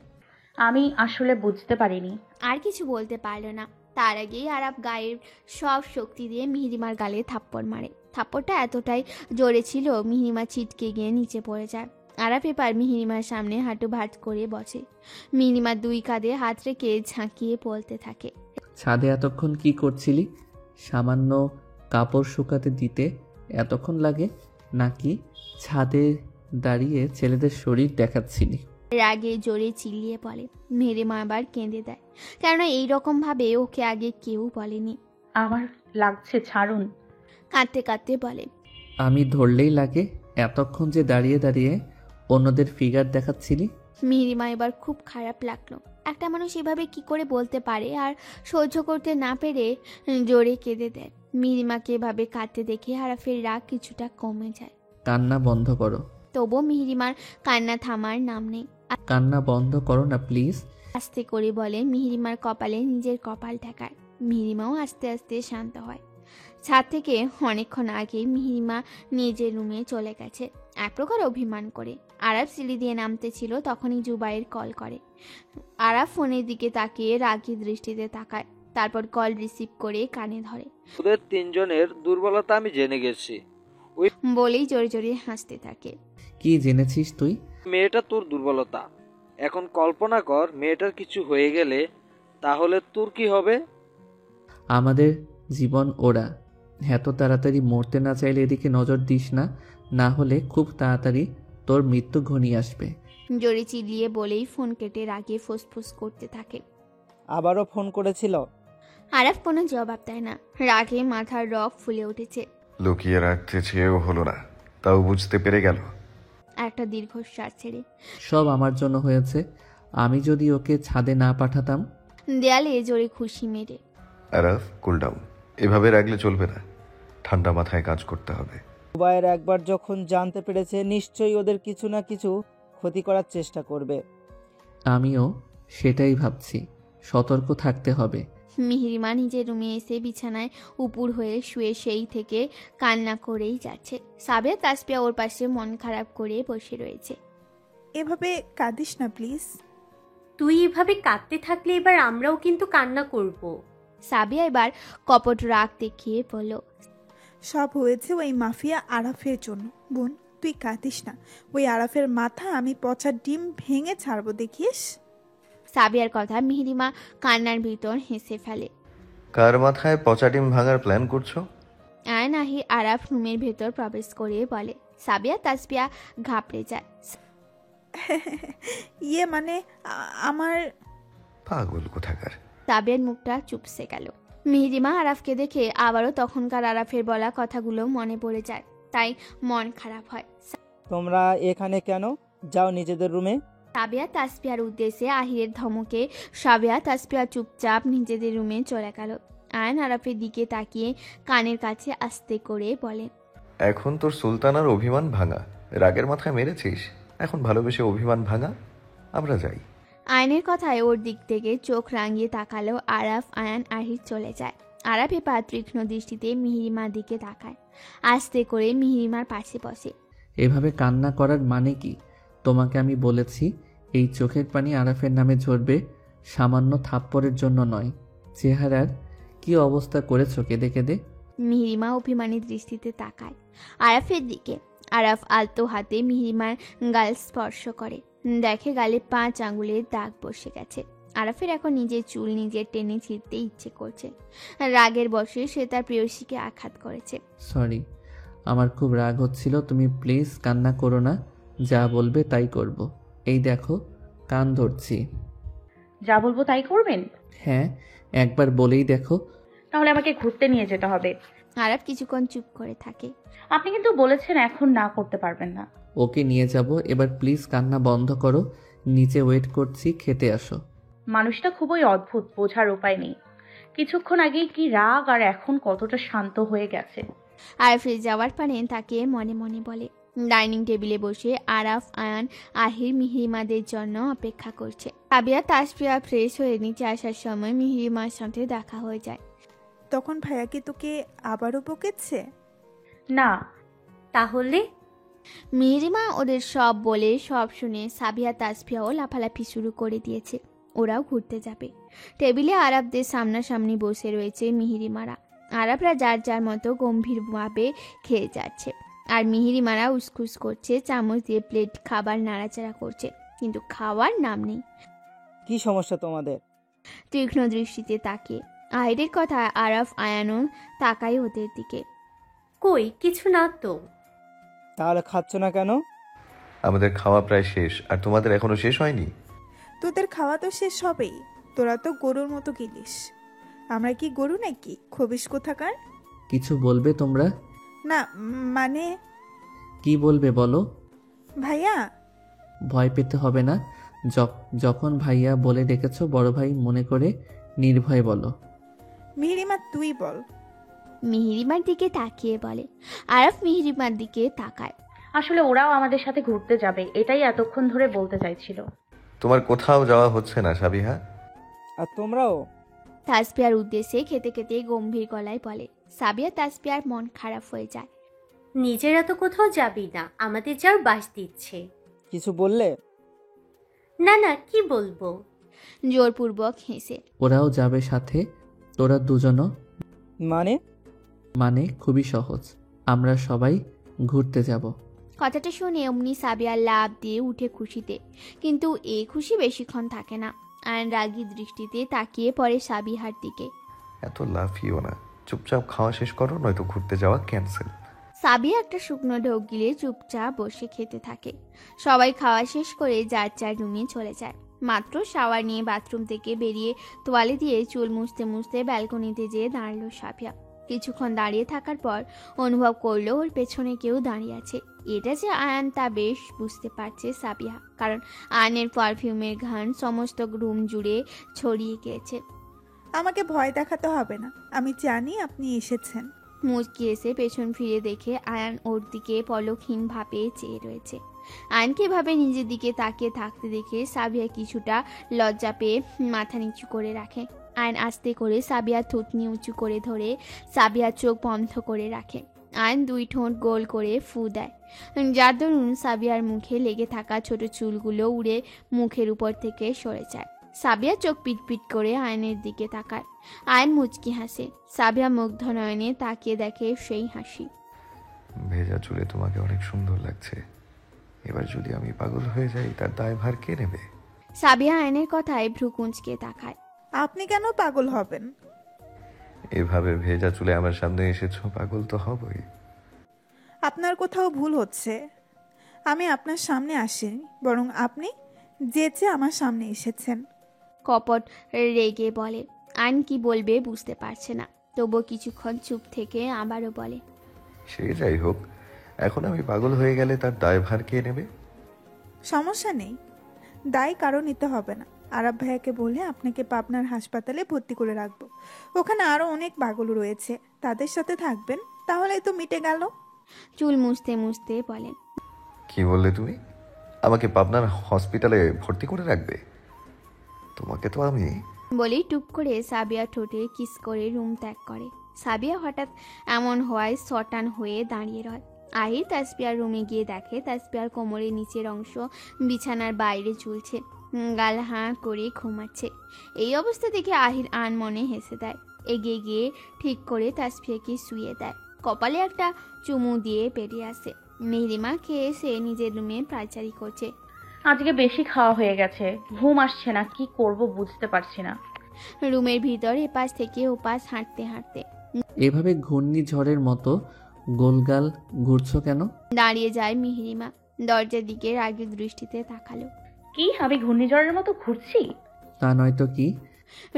আমি আসলে বুঝতে পারিনি। আর কিছু বলতে পারল না। তার আগেই আরাফ গায়ের সব শক্তি দিয়ে মিহিরিমার গালে থাপ্পড় মারে। থাপ্পড়টা এতটাই জোরে ছিল মিহিরিমা ছিটকে গিয়ে নিচে পড়ে যায়। আরাফ এবার মিহিরিমার সামনে হাঁটু ভাঁজ করে বসে। মিহিরিমার দুই কাঁধে হাত রেখে ঝাঁকিয়ে বলতে থাকে, ছাদে এতক্ষণ কি করছিলি? সামান্য কাপড় শুকাতে দিতে এতক্ষণ লাগে, নাকি ছাদে দাঁড়িয়ে ছেলেদের শরীর দেখাচ্ছিলি? রাগে জোরে চিল্লিয়ে বলে। মিহিরিমা আবার কেঁদে দেয়, কেননা এইরকম ভাবে ওকে আগে কেউ বলেনি। আমার লাগছে, ছাড়ুন। কাঁদতে কাঁদতে বলে, আমি ধরলেই লাগে? এতক্ষণ যে দাঁড়িয়ে দাঁড়িয়ে অন্যদের ফিগার দেখাচ্ছিলি? মিহিরিমা এবার খুব খারাপ লাগলো। একটা মানুষ এভাবে কি করে বলতে পারে, আর সহ্য করতে না পেরে জোরে কেঁদে দেয়। মিহিরিমাকে এভাবে কাঁদতে দেখে আরাফের রাগ কিছুটা কমে যায়। কান্না বন্ধ করো। তবুও মিহিরিমার কান্না থামার নাম নেই। কান্না বন্ধ করো না প্লিজ। আস্তে করে বলে মিহিরিমার কপালে নিজের কপাল ঠেকায়। মিহিরিমাও আস্তে আস্তে শান্ত হয়। ছাদ থেকে অনেকক্ষণ আগে মিহিরিমা নিজের রুমে চলে গেছে, এক প্রকার অভিমান করে। আরাফ সিঁড়ি দিয়ে নামতে ছিল, তখনই জুবাইর কল করে। আরাফ ফোনের দিকে তাকিয়ে রাগী দৃষ্টিতে তাকায়, তারপর কল রিসিভ করে কানে ধরে। ওদের তিনজনের দুর্বলতা আমি জেনে গেছি। বলেই জোরে জোরে হাসতে থাকে। কি জেনেছিস তুই? মেয়েটা তোর দুর্বলতা। এখন কল্পনা কর মেয়েটার কিছু হয়ে গেলে, তাহলে তোর কি হবে? আমাদের জীবন ওরা। এত তাড়াতাড়ি মরতে না চাইলে এদিকে নজর দিস না, না হলে খুব তাড়াতাড়ি তোর মৃত্যু ঘনিয়ে আসবে। জোরে চিল্লিয়ে বলেই ফোন কেটে রাগে ফুসফুস করতে থাকে। আবারও ফোন করেছিল? আরাফ কোনো জবাব দেয় না। রাগে মাথার রগ ফুলে উঠেছে। লুকিয়ে রাখতে চেয়েও হলো না, তাও বুঝতে পেরে গেল। একটা দীর্ঘশ্বাস ছেড়ে, সব আমার জন্য হয়েছে। আমি যদি ওকে ছাদে না পাঠাতাম। দেয়ালে জোরে খুশি মেরে। Araf, cool down. এভাবে রাখলে চলবে না, ঠান্ডা মাথায় কাজ করতে হবে। জুবাইর একবার যখন জানতে পেরেছে, নিশ্চয়ই ওদের কিছু না কিছু ক্ষতি করার চেষ্টা করবে। আমিও সেটাই ভাবছি, সতর্ক থাকতে হবে। মিহিরিমা নিজের রুমে এসে বিছানায় উপুর হয়ে শুয়ে সেই থেকে কান্না করেই যাচ্ছে। সাবিয়া, তাসপিয়া ওর পাশে মন খারাপ করে বসে রয়েছে। এভাবে কাঁদিস না প্লিজ। তুই এভাবে কাঁদতে থাকলে এবার আমরাও কিন্তু কান্না করব। সাবিয়া এবার কপট রাগ দেখিয়ে বলল, সব হয়েছে ওই মাফিয়া আরাফের জন্য। বোন, তুই কাঁদিস না। ওই আরাফের মাথা আমি পচা ডিম ভেঙে ছাড়বো, দেখিস। সাবিয়ার কথা মিহিরিমা কান্নার ভিতর হেসে ফেলে। কার মাথায় পচা ডিম ভাঙার প্ল্যান করছো? আয়নাহি আরাফ রুমের ভেতর প্রবেশ করে বলে। সাবিয়া, তাসপিয়া ঘাবড়ে যায়। ইয়ে মানে আমার। পাগল কোথাকার। সাবিয়ার মুখটা চুপসে গেল। মিহিরিমা আরাফকে দেখে আবারও তখনকার আরাফের বলা কথাগুলো মনে পড়ে যায়, তাই মন খারাপ হয়। তোমরা এখানে কেন? যাও নিজেদের রুমে। সাবিয়া তাসপিয়ার উদ্দেশ্যে আহিরের ধমকে সাবিয়া তাসপিয়া চুপচাপ নিজেদের রুমে চলে গেল। আয়ন আরাফের দিকে তাকিয়ে কানের কাছে আস্তে করে বলে, এখন তোর সুলতানার অভিমান ভাঙা, রাগের মাথায় মেরেছিস, এখন ভালোবেসে অভিমান ভাঙা। আমরা যাই। আয়নের কথায় ওর দিক থেকে চোখ রাঙিয়ে তাকালো আরাফ। আয়ান আহির চলে যায়। আরাফ এবার তীক্ষ্ণ দৃষ্টিতে মিহিরিমার দিকে তাকায়, আস্তে করে মিহিরিমার পাশে বসে। এভাবে কান্না করার মানে কি? তোমাকে আমি বলেছি এই চোখের পানি আরাফের নামে ঝরবে, সামান্য থাপ্পড়ের জন্য নয়। চেহারার কি অবস্থা করেছো কেঁদে কেঁদে। মিহিরিমা অভিমানী দৃষ্টিতে তাকায় আরাফের দিকে। আরাফ আলতো হাতে মিহিরিমার গাল স্পর্শ করে, দেখে গালে 5 আঙ্গুলের দাগ বসে গেছে। আরাফের এখন নিজের চুল নিজের টেনে ছিঁড়তে ইচ্ছে করছে। রাগের বশে সে তার প্রেয়সীকে আঘাত করেছে। সরি, আমার খুব রাগ হচ্ছিল। তুমি প্লিজ কান্না করো না, যা বলবে তাই করব। এই দেখো, কান ধরছি। যা বলবো তাই করবেন? হ্যাঁ, একবার বলেই দেখো। তাহলে আমাকে ঘুরতে নিয়ে যেতে হবে। আরাফ কিছুক্ষণ চুপ করে থাকে। আপনি কিন্তু বলেছেন এখন না করতে পারবেন না। ওকে নিয়ে যাব, এবার প্লিজ কান্না বন্ধ করো। নিচে ওয়েট করছি, খেতে আসো। মানুষটা খুবই অদ্ভুত, বোঝার উপায় নেই। কিছুক্ষণ আগেই কি রাগ আর এখন কতটা শান্ত হয়ে গেছে। আরাফের যাওয়ার পানে তাকে মনে মনে বলে। ডাইনিং টেবিলে বসে আরাফ, আয়ান, আহির মিহিরিমাদের জন্য অপেক্ষা করছে। সাবিয়া তাসফিয়া ফ্রেশ হয়ে নিচে আসার সময় মিহিরিমার সাথে দেখা হয়ে যায়। তখন ভাইয়া কি তোকে আবারও বকেছে? না। তাহলে মিহিরিমা ওদের সব বলে সব শুনে সাবিয়া তাসফিয়াও লাফালাফি শুরু করে দিয়েছে। ওরাও ঘুরতে যাবে। টেবিলে আরাবদের সামনাসামনি বসে রয়েছে মিহিরিমারা। আরাবরা যার যার মতো গম্ভীরভাবে খেয়ে যাচ্ছে, আর মিহিরিমারা উসখুস করছে, চামচ দিয়ে প্লেট খাবার নাড়াচাড়া করছে, কিন্তু খাওয়ার নাম নেই। কি সমস্যা তোমাদের? তীক্ষ্ণ দৃষ্টিতে তাকিয়ে আহিরের কথা আরাফ, আয়ানও তাকাই ওদের দিকে। কই কিছু না তো। তাহলে খাচ্ছ না কেন? আমাদের খাওয়া প্রায় শেষ, আর তোমাদের এখনো শেষ হয়নি? তোদের খাওয়া তো শেষ হবেই, তোরা তো গরুর মতো গিলিস। আমরা কি গরু নাকি? খবিস কোথাকার। কিছু বলবে তোমরা? না মানে কি বলবে বলো? ভাইয়া। ভয় পেতে হবে না। যখন ভাইয়া বলে ডেকেছো বড় ভাই মনে করে নির্ভয়ে বলো। মিহিরিমা তুই বল। মিহিরিমার দিকে তাকিয়ে বলে। আরাফ মিহিরিমার দিকে তাকায়। আসলে ওরাও আমাদের সাথে ঘুরতে যাবে, এটাই এতক্ষণ ধরে বলতে চাইছিল। তোমার কোথাও যাওয়া হচ্ছে না সাবিহা? আর তোমরাও? তাসফিয়ার উদ্দেশ্যে খেতে খেতে গম্ভীর গলায় বলে। সাবিয়া তাসফিয়ার মন খারাপ হয়ে যায়। নিজেরা তো কোথাও যাবি না, আমাদের যাওয়ার বাস দিচ্ছে। কিছু বললে? না না, কি বলবো। জোরপূর্বক হেসে। ওরাও যাবে সাথে? তোরা দুজনও? মানে খুবই সহজ, আমরা সবাই ঘুরতে যাব। কথাটা শুনে অমনি সাবিয়া লাভ দিয়ে উঠে খুশিতে, কিন্তু এই খুশি বেশিক্ষণ থাকে না। আয়ন রাগী দৃষ্টিতে তাকিয়ে পড়ে সাবিহার দিকে। এত লাফিও না, চুপচাপ খাওয়া শেষ করো, নয়তো ঘুরতে যাওয়া ক্যান্সেল। সাবিয়া একটা শুকনো ঢোক গিলে চুপচাপ বসে খেতে থাকে। সবাই খাওয়া শেষ করে যার যার রুমে চলে যায়। মাত্র শাওয়ার নিয়ে বাথরুম থেকে বেরিয়ে তোয়ালে দিয়ে চুল মুছতে মুছতে ব্যালকনিতে যেয়ে দাঁড়ালো সাবিয়া। কিছুক্ষণ দাঁড়িয়ে থাকার পর অনুভব করলো ওর পেছনে কেউ দাঁড়িয়ে আছে। এটা যে আয়ান তা বেশ বুঝতে পারছে সাবিয়া, কারণ আয়নের পারফিউমের ঘ্রাণ সমস্ত রুম জুড়ে ছড়িয়ে গিয়েছে। আমাকে ভয় দেখাতে হবে না, আমি জানি আপনি এসেছেন। মুচকি এসে পেছন ফিরে দেখে আয়ান ওর দিকে পলকহীন ভাবে চেয়ে রয়েছে। আয়নকে ভাবে নিজের দিকে তাকিয়ে থাকতে দেখে সাবিয়া কিছুটা লজ্জা পেয়ে মাথা নিচু করে রাখে। আয়ন আস্তে করে সাবিয়ার থুতনি উঁচু করে ধরে সাবিয়ার চোখ বন্ধ করে রাখে। আয়ন দুই ঠোঁট গোল করে ফু দেয়, যার দরুন সাবিয়ার মুখে লেগে থাকা ছোট চুলগুলো উড়ে মুখের উপর থেকে সরে যায়। সাবিয়া চোখ পিটপিট করে আয়নের দিকে তাকায়। আয়ন মুচকি হাসে। সাবিয়া মুগ্ধ নয়নে তাকিয়ে দেখে সেই হাসি। ভেজা চুলে তোমাকে অনেক সুন্দর লাগছে। এবার যদি আমি পাগল হয়ে যাই, তার দায়ভার কে নেবে? সাবিয়া আয়নের কথায় ভ্রু কুঁচকে তাকায়। আপনি কেন পাগল হবেন? এভাবে ভেজা চুলে আমার সামনে এসেছো, পাগল তো হবই। আপনার কোথাও ভুল হচ্ছে। আমি আপনার সামনে আসিনি, বরং আপনি যেচে আমার সামনে এসেছেন। কপট রেগে বলে। আয়ন কি বলবে বুঝতে পারছে না, তবুও কিছুক্ষণ চুপ থেকে আবারও বলে, সে যাই হোক, এখন আমি পাগল হয়ে গেলে তার দায়ভার কে নেবে? সমস্যা নেই, দায় কারো নিতে হবে না। আরাব ভাইয়াকে বলে আপনাকে পাবনার হাসপাতালে ভর্তি করে রাখবো। ওখানে আরো অনেক পাগল রয়েছে, তাদের সাথে থাকবেন, তাহলেই তো মিটে গেল। চুল মুছতে মুছতে বলে, কি বললে তুমি? আমাকে পাবনার হসপিটালে ভর্তি করে রাখবে? তোমাকে তো আমি... বলেই টুক করে সাবিয়া ঠোঁটে কিস করে রুম ত্যাগ করে। সাবিয়া হঠাৎ এমন হওয়ায় সটান হয়ে দাঁড়িয়ে রয়। আহির তাসফিয়ার রুমে গিয়ে দেখে তাসফিয়ার কোমরের নিচের অংশ বিছানার বাইরে ঝুলছে, গাল হাঁ করে ঘুমাচ্ছে। এই অবস্থা দেখে আহির আনমনে হেসে দেয়। এগিয়ে গিয়ে ঠিক করে তাসফিয়াকে শুয়ে দেয়। কপালে একটা চুমু দিয়ে বেরিয়ে আসে। মেহরিমা খেয়ে এসে নিজের রুমে পায়চারি করছে। আজকে বেশি খাওয়া হয়ে গেছে, ঘুম আসছে না, কি করব বুঝতে পারছি না। রুমের ভিতর এপাশ থেকে ওপাশ হাঁটতে হাঁটতে এভাবে ঘূর্ণিঝড়ের মতো গোলগাল ঘুরছো কেন? দাঁড়িয়ে যায় মিহিরিমা। দরজার দিকে রাগী দৃষ্টিতে তাকালো। কি আমি ঘূর্ণিঝড়ের মতো ঘুরছি? তা নয়তো কি?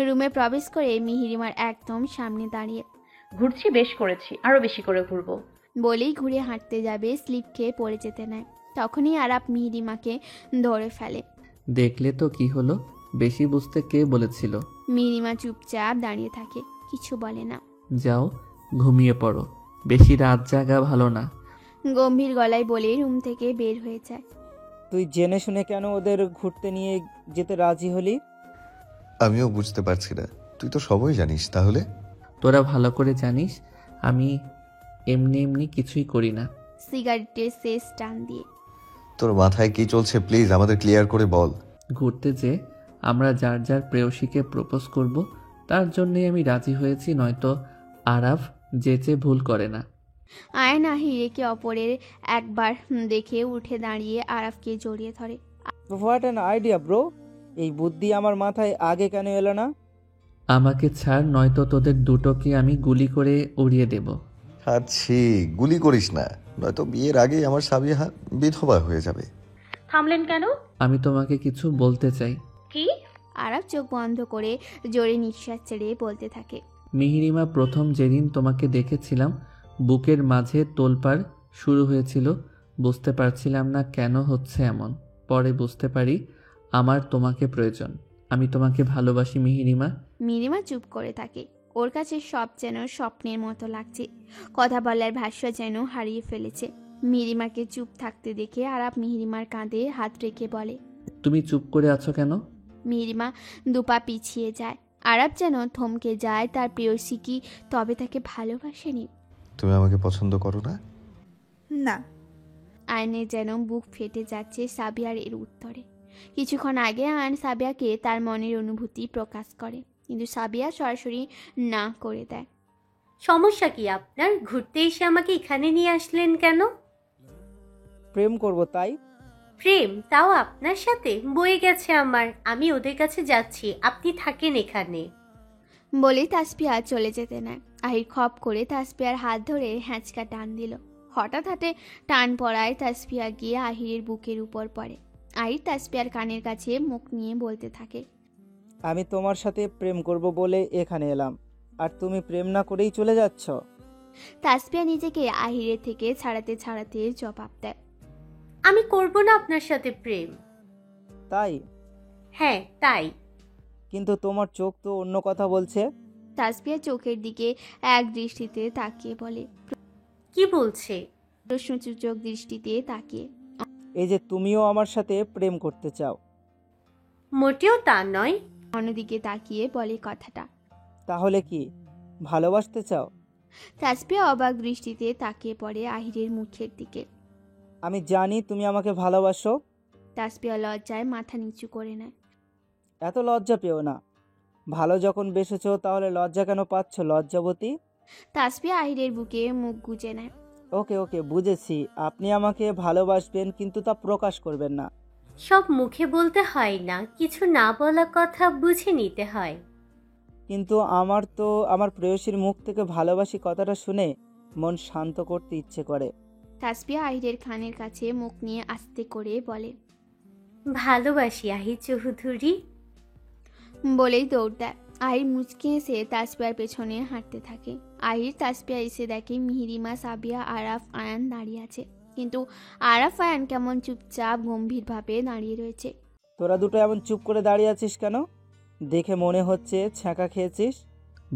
রুমে প্রবেশ করে মিহিরিমার একদম সামনে দাঁড়িয়ে। ঘুরছি, বেশ করেছি, আরো বেশি করে ঘুরবো। বলেই ঘুরে হাঁটতে যাবে, স্লিপ খেয়ে পড়ে যেতে নেয়। তখনই আরাপ মিহিরিমাকে ধরে ফেলে। দেখলে তো কি হলো, বেশি বুঝতে কে বলেছিল? মিহিরিমা চুপচাপ দাঁড়িয়ে থাকে, কিছু বলে না। যাও ঘুমিয়ে পড়ো, বেশি রাত জাগা ভালো না। গম্ভীর গলায় বলে রুম থেকে বের হয়ে যায়। তুই জেনে শুনে কেন ওদের ঘুরতে নিয়ে যেতে রাজি হলি? আমিও বুঝতে পারছি না, তুই তো সবই জানিস। তাহলে তোরা ভালো করে জানিস আমি এমনি এমনি কিছুই করি না। সিগারেটের শেষ টান দিয়ে। তোর মাথায় কি চলছে প্লিজ আমাদের ক্লিয়ার করে বল। ঘুরতে যে আমরা যার যার প্রেয়সীকে প্রপোজ করব, তার জন্যই আমি রাজি হয়েছি, নয়তো আরাফ যেচে ভুল করে না। আয়ন আহিরেকে অপরের একবার দেখে উঠে দাঁড়িয়ে আরাফকে জড়িয়ে ধরে। হোয়াট অ্যান আইডিয়া ব্রো, এই বুদ্ধি আমার মাথায় আগে কেন এলো না? আমাকে ছাড়, নয়তো তোদের দুটোকে আমি গুলি করে উড়িয়ে দেব। আচ্ছি, গুলি করিস না, নয়তো বিয়ের আগেই আমার সাবিহা বিধবা হয়ে যাবে। থামলেন কেন? আমি তোমাকে কিছু বলতে চাই। কি? আরাফ চোখ বন্ধ করে জোরে নিঃশ্বাস ছেড়ে বলতে থাকে। মিহিরিমা, প্রথম যেদিন তোমাকে দেখেছিলাম বুকের মাঝে তোলপাড় শুরু হয়েছিল, বুঝতে পারছিলাম না কেন হচ্ছে এমন। পরে বুঝতে পারি আমার তোমাকে প্রয়োজন। আমি তোমাকে ভালোবাসি মিহিরিমা। মিহিরিমা চুপ করে থাকে। ওর কাছে সব যেন স্বপ্নের মতো লাগছে। কথা বলার ভাষ্য যেন হারিয়ে ফেলেছে। মিহিরিমাকে চুপ থাকতে দেখে আরাফ মিহিরিমার কাঁধে হাত রেখে বলে, তুমি চুপ করে আছো কেন? মিহিরিমা দুপা পিছিয়ে যায়। আরাফ যেন থমকে যায়। তার প্রেয়সী কি তবে তাকে ভালোবাসেনি? তুমি আমাকে পছন্দ করো না? না। আয়নে যেন বুক ফেটে যাচ্ছে সাবিয়ার এর উত্তরে। কিছুক্ষণ আগে আয়ন সাবিয়াকে তার মনের অনুভূতি প্রকাশ করে, কিন্তু সাবিয়া সরাসরি না করে দেয়। সমস্যা কি আপনার? ঘুরতে এসে আমাকে এখানে নিয়ে আসলেন কেন? প্রেম করব তাই। প্রেম, তাও আপনার সাথে? বয়ে গেছে আমার, আমি ওদের কাছে যাচ্ছি, আপনি থাকেন এখানে। বলেই তাসপিয়া চলে যেতে নেয়। আহির খপ করে তাসপিয়ার হাত ধরে হ্যাঁচকা টান দিল। হঠাৎ হাতে টান পড়ায় তাসপিয়া গিয়ে আহিরের বুকের উপর পড়ে। আহির তাসপিয়ার কানের কাছে মুখ নিয়ে বলতে থাকে, আমি তোমার সাথে প্রেম করব বলে এখানে এলাম, আর তুমি প্রেম না করেই চলে যাচ্ছ। তাসপিয়া নিজেকে আহিরের থেকে ছাড়াতে ছাড়াতে জবাব দেয়, আমি করব না আপনার সাথে প্রেম। তাই? হ্যাঁ তাই। কিন্তু তোমার চোখ তো অন্য কথা বলছে। তাসপিয়া চোখের দিকে এক দৃষ্টিতে তাকিয়ে বলে, কি বলছে? প্রশ্নসূচক দৃষ্টিতে তাকিয়ে। এই যে তুমিও আমার সাথে প্রেম করতে চাও। মোটেও তা নয়। অন্যদিকে তাকিয়ে বলে কথাটা। তাহলে কি ভালোবাসতে চাও? তাসপিয়া অবাক দৃষ্টিতে তাকিয়ে পড়ে আহিরের মুখের দিকে। আমি জানি তুমি আমাকে ভালোবাসো। তাসপিয়া লজ্জায় মাথা নিচু করে নেয়। এত লজ্জা পেও না, ভালো যখন বেসেছো তাহলে লজ্জা কেন পাচ্ছ লজ্জাবতী? তাসপিয়া আহিরের বুকে মুখ গুজে নেয়। ওকে ওকে বুঝেছি, আপনি আমাকে ভালোবাসবেন কিন্তু তা প্রকাশ করবেন না। সব মুখে বলতে হয় না, কিছু না বলা কথা বুঝে নিতে হয়। কিন্তু আমার তো আমার প্রেয়সীর মুখ থেকে ভালোবাসি কথাটা শুনে মন শান্ত করতে ইচ্ছে করে। তাসপিয়া আহিরের কানের কাছে মুখ নিয়ে আস্তে করে বলে, ভালোবাসি আহির চৌধুরী। বলেই দৌড় দেয়। আহির মুচকে এসে তাসপিয়ার পেছনে হাঁটতে থাকে। আহির তাসপিয়া এসে দেখে মিহিরিমা, সাবিয়া, আরাফ, আয়ান দাঁড়িয়ে আছে, কিন্তু আরাফ আয়ান কেমন চুপচাপ গম্ভীরভাবে দাঁড়িয়ে রয়েছে। তোরা দুটো এমন চুপ করে দাঁড়িয়ে আছিস কেন? দেখে মনে হচ্ছে ছ্যাঁকা খেয়েছিস।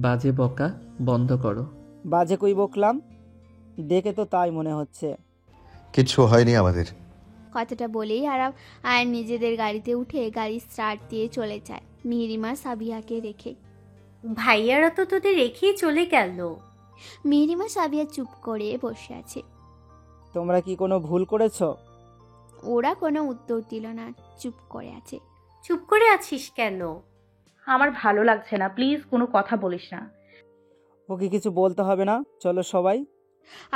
বাজে বকা বন্ধ করো। বাজে কই বকলাম? দেখে তো তাই মনে হচ্ছে। কিচ্ছু হয়নি আমাদের। কথাটা বলেই আরাফ আয়ান নিজেদের গাড়িতে উঠে গাড়ি স্টার্ট দিয়ে চলে যায়, মিহিরিমা সাবিয়াকে রেখে। ভাইয়ারা তো তোদের রেখেই চলে গেল। মিহিরিমা সাবিয়া চুপ করে বসে আছে। তোমরা কি কোনো ভুল করেছো? ওরা কোনো উত্তর দিল না, চুপ করে আছে। চুপ করে আছিস কেন? আমার ভালো লাগছে না, প্লিজ কোনো কথা বলিস না। ওকে কিছু বলতে হবে না, চলো সবাই।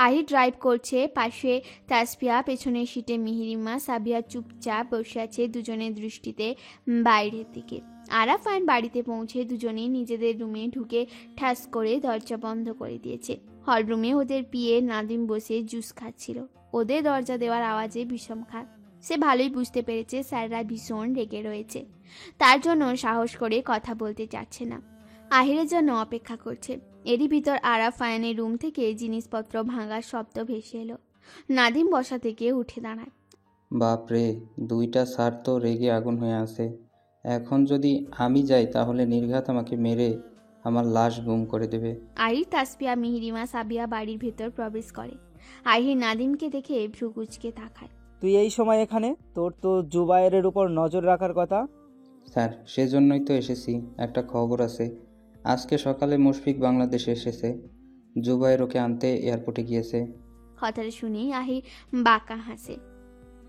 আহির ড্রাইভ করছে, পাশে তাসপিয়া, পেছনের সিটে মিহিরিমা। সাবিয়া চুপচাপ বসে আছে, দুজনের দৃষ্টিতে বাইরের দিকে। আরাফ আয়ান বাড়িতে পৌঁছে দুজনেই নিজেদের রুমে ঢুকে ঠাস করে দরজা বন্ধ করে দিয়েছে। হল রুমে ওদের পিয়ে নাদিম বসে জুস খাচ্ছিল। ওদের দরজা দেওয়ার আওয়াজে বিষম খায়। সে ভালোই বুঝতে পেরেছে স্যাররা ভীষণ রেগে রয়েছে, তার জন্য সাহস করে কথা বলতে চাচ্ছে না। আহিরের জন্য অপেক্ষা করছে। এরই ভিতর আরাফ আয়ানের রুম থেকে জিনিসপত্র ভাঙার শব্দ ভেসে এলো। নাদিম বসা থেকে উঠে দাঁড়ায়। বাপরে, দুইটা স্যার তো রেগে আগুন হয়ে আছে। এখন যদি আমি যাই তাহলে নির্ঘাত আমাকে মেরে আমার লাশ গুম করে দেবে। আহির, তাসফিয়া, মিহিরিমা, সাবিয়া বাড়ির ভেতর প্রবেশ করে। আহির নাদিমকে দেখে ভ্রু কুঁচকে তাকায়। তুই এই সময় এখানে? তোর তো জুবায়েরের উপর নজর রাখার কথা। স্যার, সেজন্যই তো এসেছি। একটা খবর আছে, আজকে সকালে মুশফিক বাংলাদেশে এসেছে। জুবাইর ওকে আনতে এয়ারপোর্টে গিয়েছে। কথাটা শুনেই আহির বাঁকা হাসে।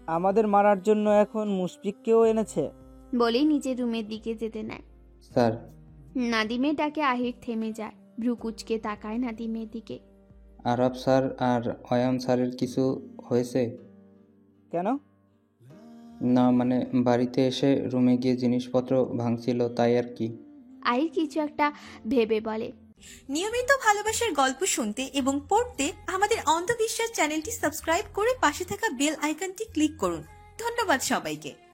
আমাদের মারার জন্য এখন মুশফিককেও এনেছে। বলেই নিজের রুমের দিকে যেতে নেয়। স্যার। নাদিমের ডাকে আহির থেমে যায়, ভ্রু কুঁচকে তাকায় নাদিমের দিকে। আরব স্যার আর অয়ন স্যারের কিছু হয়েছে? কেন? না মানে বাড়িতে এসে রুমে গিয়ে জিনিসপত্র ভাঙছিল, তাই আর কি। আহির কিছু একটা ভেবে বলে। নিয়মিত ভালোবাসার গল্প শুনতে এবং পড়তে আমাদের অন্ধবিশ্বাস চ্যানেলটি সাবস্ক্রাইব করে পাশে থাকা বেল আইকনটি ক্লিক করুন। ধন্যবাদ সবাইকে।